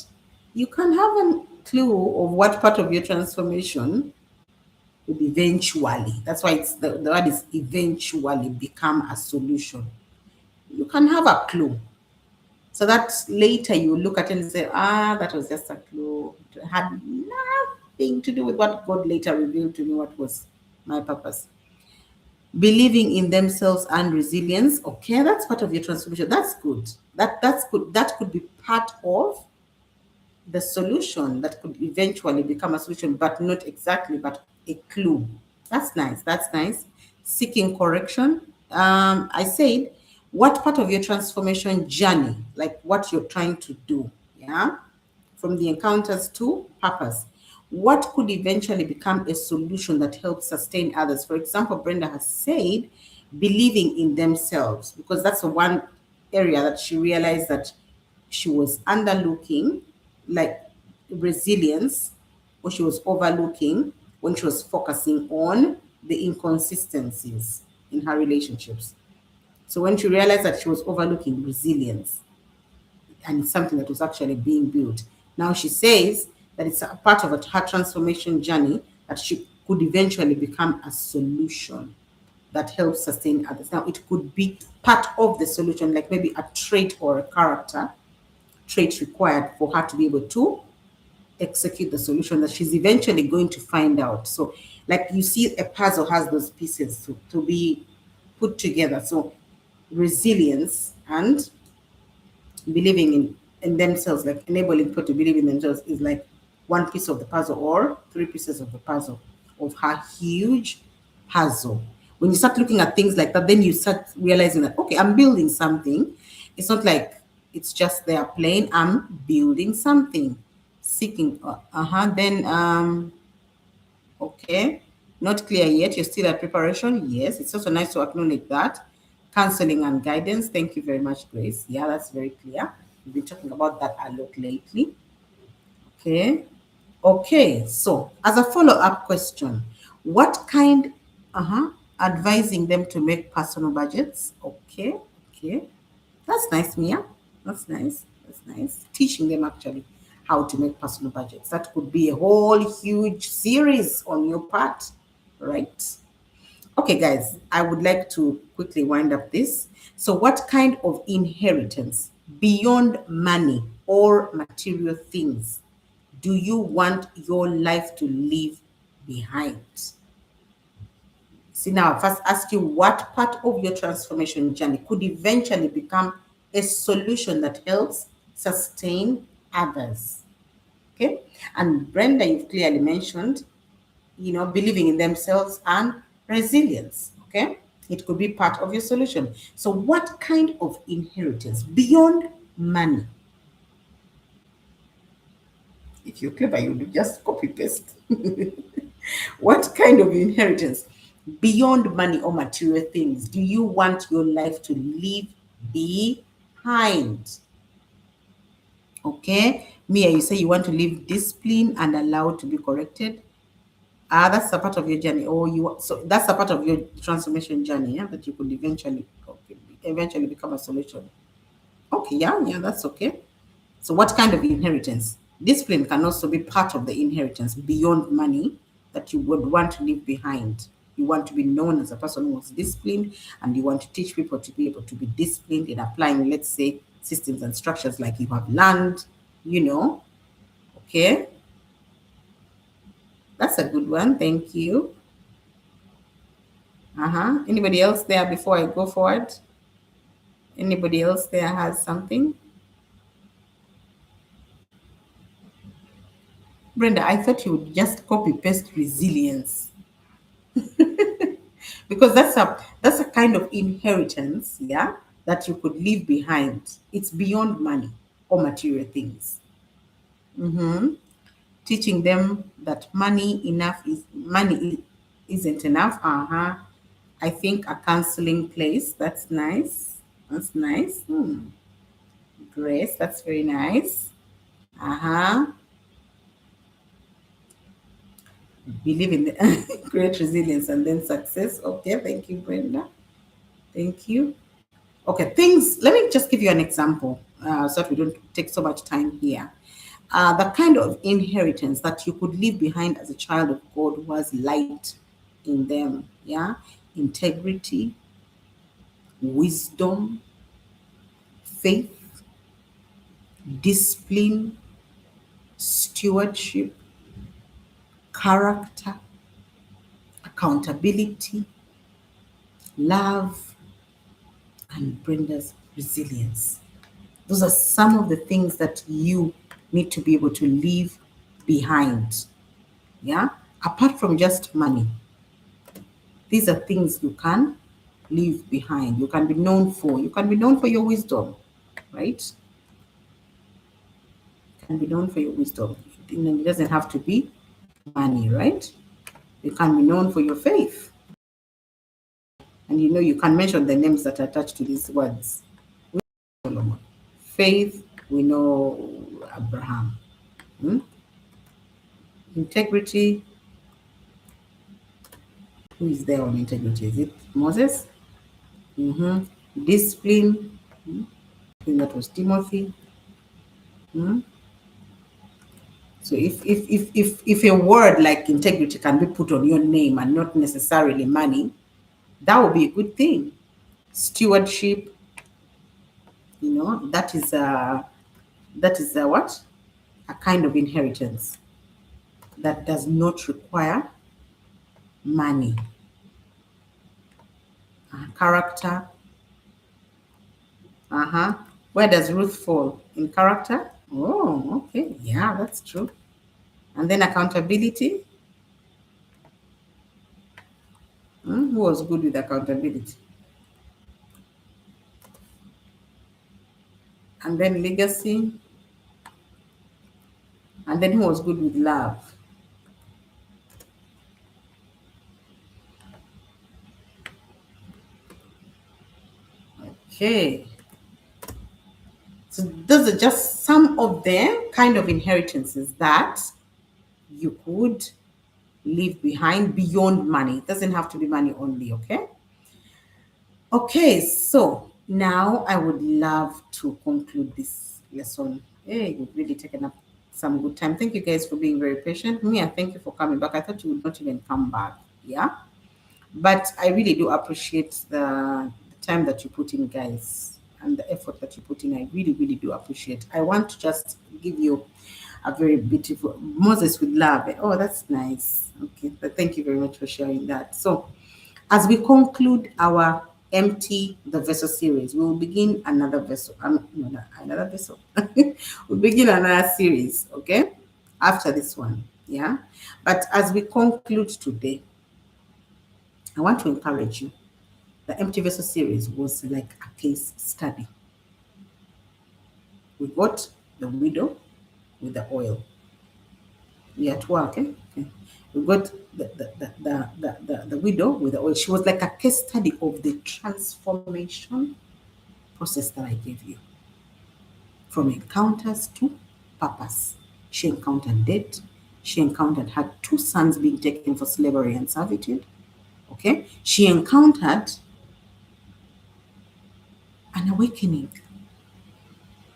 you can have a clue of what part of your transformation would eventually, that's why the word is eventually, become a solution. You can have a clue. So that later you look at it and say, that was just a clue. It had nothing to do with what God later revealed to me, what was my purpose. Believing in themselves and resilience. Okay, that's part of your transformation. That's good. That's good. That could be part of the solution that could eventually become a solution, but not exactly, but a clue. That's nice. That's nice. Seeking correction. I said, what part of your transformation journey, like what you're trying to do, yeah, from the encounters to purpose, what could eventually become a solution that helps sustain others? For example, Brenda has said, believing in themselves, because that's the one area that she realized that she was underlooking, like resilience, or she was overlooking when she was focusing on the inconsistencies in her relationships. So when she realized that she was overlooking resilience, and it's something that was actually being built, now she says that it's a part of her transformation journey that she could eventually become a solution that helps sustain others. Now it could be part of the solution, like maybe a trait or a character trait required for her to be able to execute the solution that she's eventually going to find out. So, like you see, a puzzle has those pieces to be put together. So, resilience and believing in themselves, like enabling people to believe in themselves, is like one piece of the puzzle or three pieces of the puzzle of her huge puzzle. When you start looking at things like that, then you start realizing that, okay, I'm building something. It's not like it's just there plain. I'm building something. Seeking, then, okay, not clear yet. You're still at preparation. Yes, it's also nice to acknowledge that. Counseling and guidance. Thank you very much, Grace. Yeah, that's very clear. We've been talking about that a lot lately. Okay. Okay. So, as a follow up question, what kind, advising them to make personal budgets? Okay. Okay. That's nice, Mia. That's nice. That's nice. Teaching them actually how to make personal budgets. That could be a whole huge series on your part, right? Okay, guys, I would like to quickly wind up this. So, what kind of inheritance beyond money or material things do you want your life to leave behind? See, now, first ask you what part of your transformation journey could eventually become a solution that helps sustain others. Okay. And Brenda, you've clearly mentioned, believing in themselves and resilience. Okay. It could be part of your solution. So, what kind of inheritance beyond money? If you're clever, you would just copy paste. What kind of inheritance beyond money or material things do you want your life to leave behind? Okay. Mia, you say you want to live disciplined and allowed to be corrected. That's a part of your journey, or so that's a part of your transformation journey, yeah, that you could eventually become a solution. Okay, yeah, that's okay. So, what kind of inheritance? Discipline can also be part of the inheritance beyond money that you would want to leave behind. You want to be known as a person who was disciplined, and you want to teach people to be able to be disciplined in applying, let's say, systems and structures like you have learned, you know. Okay, that's a good one. Thank you. Anybody else there before I go forward? Anybody else there has something? Brenda, I thought you would just copy paste resilience because that's a kind of inheritance, yeah, that you could leave behind. It's beyond money or material things. hmm Teaching them that money isn't enough. I think a counseling place. That's nice. That's nice. Grace, that's very nice. Uh-huh. Believe in the great resilience and then success. Okay, thank you, Brenda. Thank you. Okay, things, let me just give you an example so that we don't take so much time here. The kind of inheritance that you could leave behind as a child of God was light in them. Yeah, integrity, wisdom, faith, discipline, stewardship, character, accountability, love, and Brenda's resilience. Those are some of the things that you need to be able to leave behind. Yeah. Apart from just money, these are things you can leave behind. You can be known for. You can be known for your wisdom, right? You can be known for your wisdom. It doesn't have to be money, right? You can be known for your faith. And you can mention the names that are attached to these words. Solomon. Faith, we know Abraham. Hmm? Integrity, who is there on integrity? Is it Moses? hmm Discipline, I think that was Timothy. Hmm? So if a word like integrity can be put on your name and not necessarily money, that would be a good thing. Stewardship, that is a what? A kind of inheritance that does not require money. Character. Where does Ruth fall in character? Oh, okay. Yeah, that's true. And then accountability. Who was good with accountability? And then legacy. And then who was good with love? Okay. So those are just some of the kind of inheritances that you could leave behind beyond money. It doesn't have to be money only, okay? Okay, so now I would love to conclude this lesson. Hey, you've really taken up some good time. Thank you guys for being very patient. Mia, thank you for coming back. I thought you would not even come back. Yeah. But I really do appreciate the time that you put in, guys. and the effort that you put in. I really, really do appreciate. I want to just give you a very beautiful Moses with love. Oh, that's nice. Okay, but thank you very much for sharing that. So, as we conclude our Empty the Vessel series, we will begin another vessel. No, no, another vessel. We'll begin another series, okay? After this one, yeah? But as we conclude today, I want to encourage you. The Empty Vessel series was like a case study. We got the widow with the oil. We at work, eh? Okay. We got the widow with the oil. She was like a case study of the transformation process that I gave you. From encounters to purpose. She encountered death. She encountered her two sons being taken for slavery and servitude. Okay? She encountered an awakening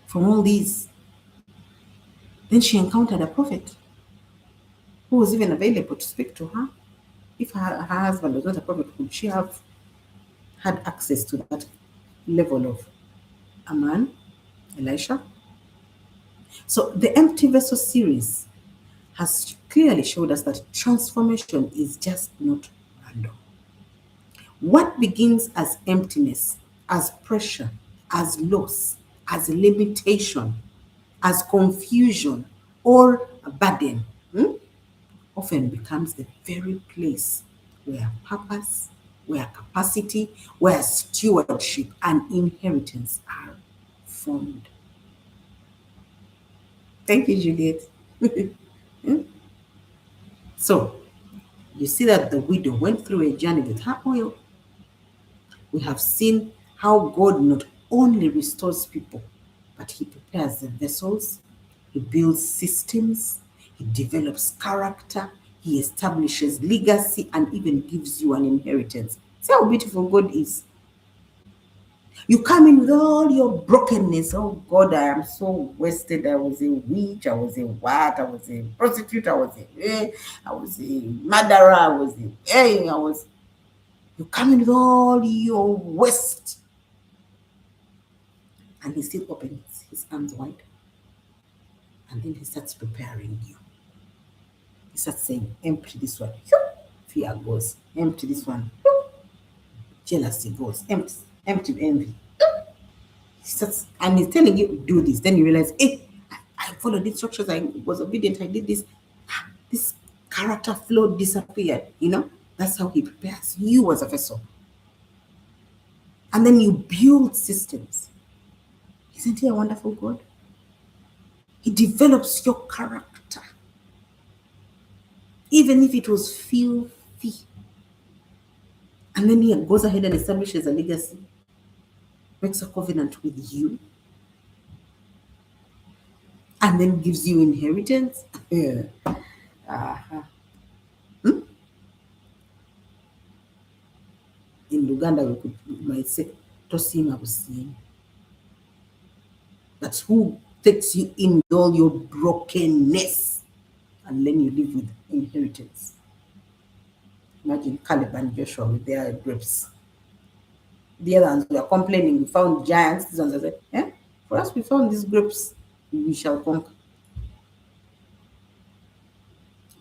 from all these. Then she encountered a prophet who was even available to speak to her. If her husband was not a prophet, could she have had access to that level of a man, Elisha? So the Empty Vessel series has clearly showed us that transformation is just not random. What begins as emptiness, as pressure, as loss, as limitation, as confusion, or a burden, often becomes the very place where purpose, where capacity, where stewardship and inheritance are formed. Thank you, Juliet. So, you see that the widow went through a journey with her oil. We have seen how God not only restores people, but He prepares the vessels, He builds systems, He develops character, He establishes legacy, and even gives you an inheritance. See how beautiful God is. You come in with all your brokenness. Oh God, I am so wasted. I was a witch. I was a what? I was a prostitute. I was a murderer. I was. You come in with all your waste, and He still opens His arms wide, and then He starts preparing you. He starts saying, "Empty this one." Fear goes. Empty this one. Jealousy goes. Empty. Empty envy. Starts, and he's telling you do this. Then you realize, hey, I followed the instructions. I was obedient. I did this. This character flow disappeared. That's how He prepares you as a vessel. And then you build systems. Isn't He a wonderful God? He develops your character, even if it was filthy. And then He goes ahead and establishes a legacy, makes a covenant with you, and then gives you inheritance. Yeah. Uh-huh. In Uganda, we might say, Tosima Busini. That's who takes you in with all your brokenness, and then you live with inheritance. Imagine Caleb and Joshua with their grapes. The other ones were complaining, we found giants. These ones are saying, for us, we found these grapes, we shall conquer.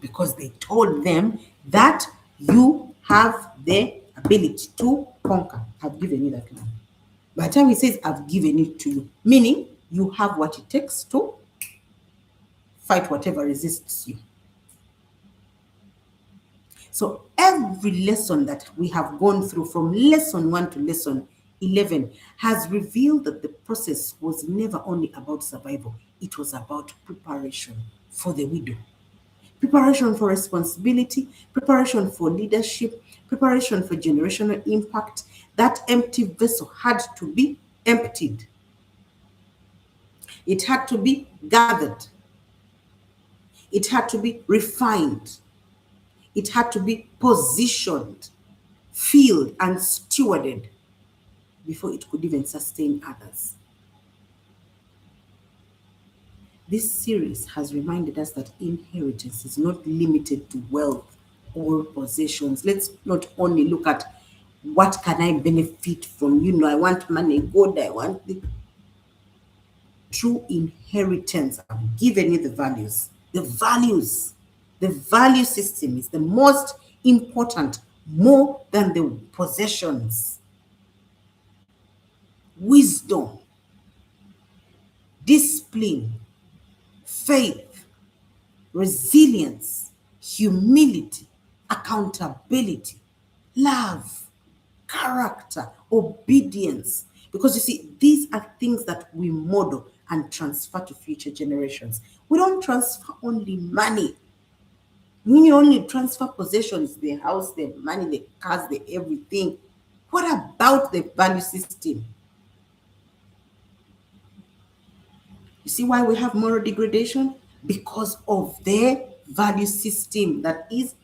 Because they told them that you have the ability to conquer. I've given you that land. By the time He says, I've given it to you, meaning you have what it takes to fight whatever resists you. So every lesson that we have gone through from lesson 1 to lesson 11 has revealed that the process was never only about survival. It was about preparation for the widow. Preparation for responsibility, preparation for leadership, preparation for generational impact. That empty vessel had to be emptied. It had to be gathered. It had to be refined. It had to be positioned, filled, and stewarded before it could even sustain others. This series has reminded us that inheritance is not limited to wealth or possessions. Let's not only look at What can I benefit from? I want money, good, I want the true inheritance. I've given you the values. The values. The value system is the most important, more than the possessions. Wisdom, discipline, faith, resilience, humility, accountability, love, character, obedience. Because you see, these are things that we model and transfer to future generations. We don't transfer only money. When you only transfer possessions, the house, the money, the cars, the everything. What about the value system? You see why we have moral degradation? Because of their value system that is.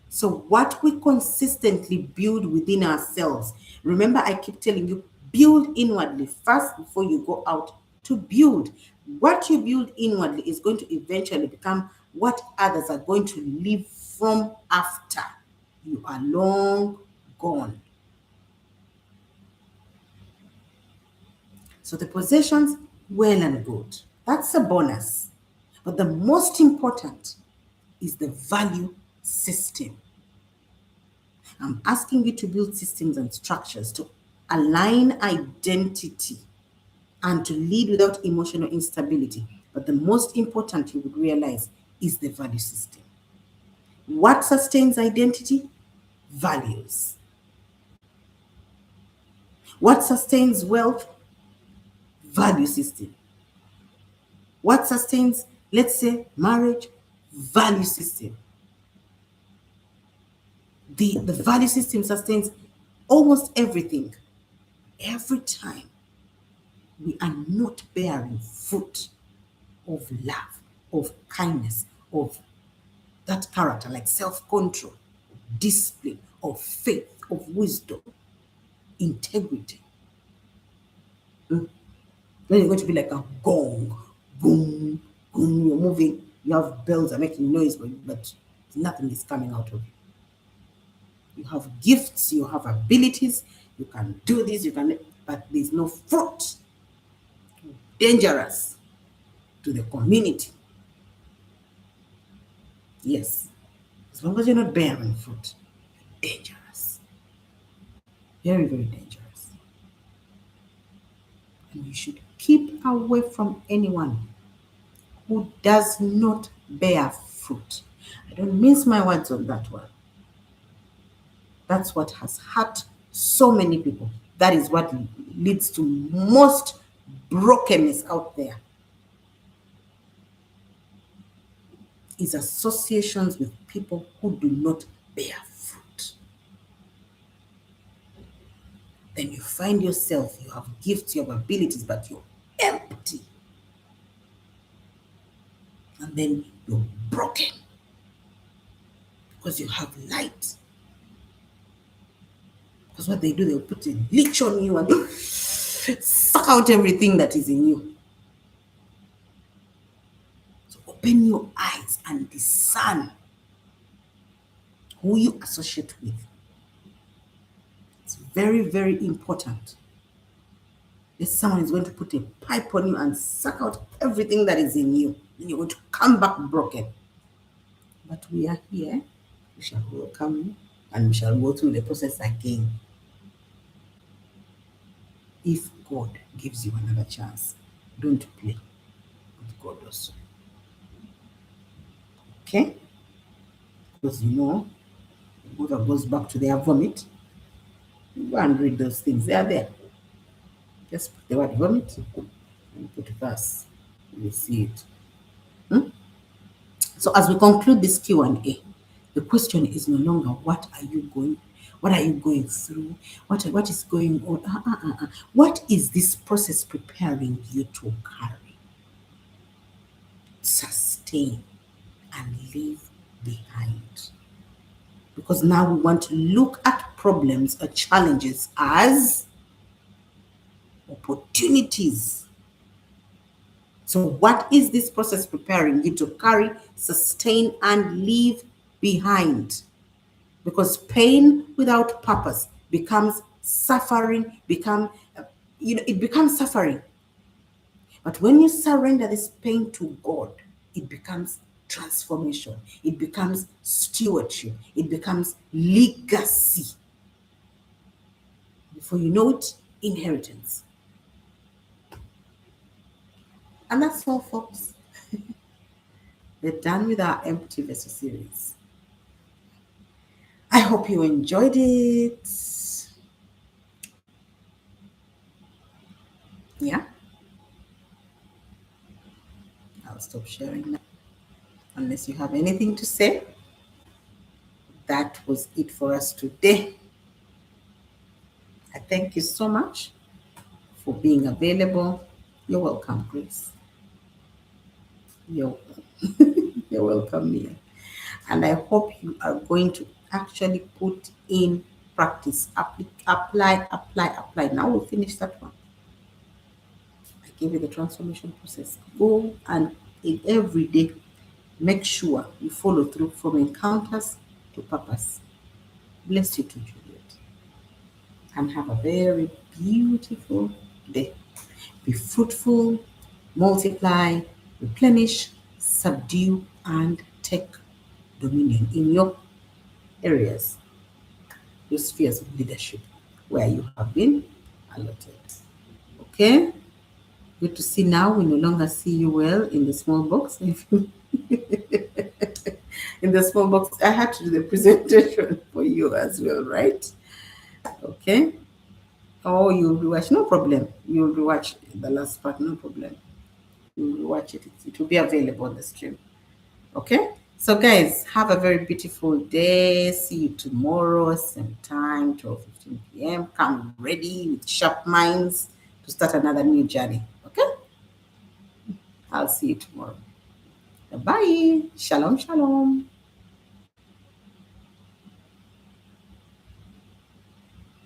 So, what we consistently build within ourselves, remember, I keep telling you, build inwardly first before you go out to build. What you build inwardly is going to eventually become what others are going to live from after you are long gone. So, the possessions, well and good. That's a bonus. But the most important is the value system. I'm asking you to build systems and structures to align identity and to lead without emotional instability. But the most important you would realize is the value system. What sustains identity? Values. What sustains wealth? Value system. What sustains, let's say, marriage? Value system. The value system sustains almost everything. Every time we are not bearing fruit of love, of kindness, of that character, like self control, discipline, of faith, of wisdom, integrity. Then you're going to be like a gong, boom, boom, you're moving, you have bells are making noise, but nothing is coming out of you. You have gifts, you have abilities, you can do this, but there's no fruit. Dangerous to the community. Yes. As long as you're not bearing fruit, you're dangerous. Very, very dangerous. And you should keep away from anyone who does not bear fruit. I don't mince my words on that one. That's what has hurt so many people. That is what leads to most brokenness out there. Is associations with people who do not bear fruit. Then you find yourself, you have gifts, you have abilities, but you're empty. And then you're broken because you have light. Because what they do, they'll put a leech on you and suck out everything that is in you. So open your eyes and discern who you associate with. It's very, very important. If someone is going to put a pipe on you and suck out everything that is in you, then you're going to come back broken. But we are here. We shall welcome you and we shall go through the process again. If God gives you another chance, don't play with God also. Okay? Because whoever goes back to their vomit, go and read those things. They are there. Just put the word vomit and put verse. You will see it. So as we conclude this Q&A, the question is no longer what are you going through? What is going on? What is this process preparing you to carry, sustain, and leave behind? Because now we want to look at problems or challenges as opportunities. So what is this process preparing you to carry, sustain, and leave behind? because pain without purpose becomes suffering, it becomes suffering. But when you surrender this pain to God, it becomes transformation, it becomes stewardship, it becomes legacy. Before you know it, inheritance. And that's all, folks. We're done with our empty vessel series. I hope you enjoyed it. Yeah, I'll stop sharing now. Unless you have anything to say, that was it for us today. I thank you so much for being available. You're welcome, Grace. You're, you're welcome, Mia. And I hope you are going to actually put in practice. Apply. Now we'll finish that one. I gave you the transformation process. Go and every day make sure you follow through from encounters to purpose. Bless you to Juliet. And have a very beautiful day. Be fruitful, multiply, replenish, subdue, and take dominion in your areas, your spheres of leadership where you have been allotted. Okay? Good to see now. We no longer see you well in the small box. In the small box, I had to do the presentation for you as well, right? Okay. Oh, you'll rewatch, no problem. You'll rewatch the last part, no problem. You'll rewatch it. It will be available on the stream. Okay. So, guys, have a very beautiful day. See you tomorrow, same time, 12:15 p.m. Come ready with sharp minds to start another new journey. Okay. I'll see you tomorrow. Bye. Shalom, shalom.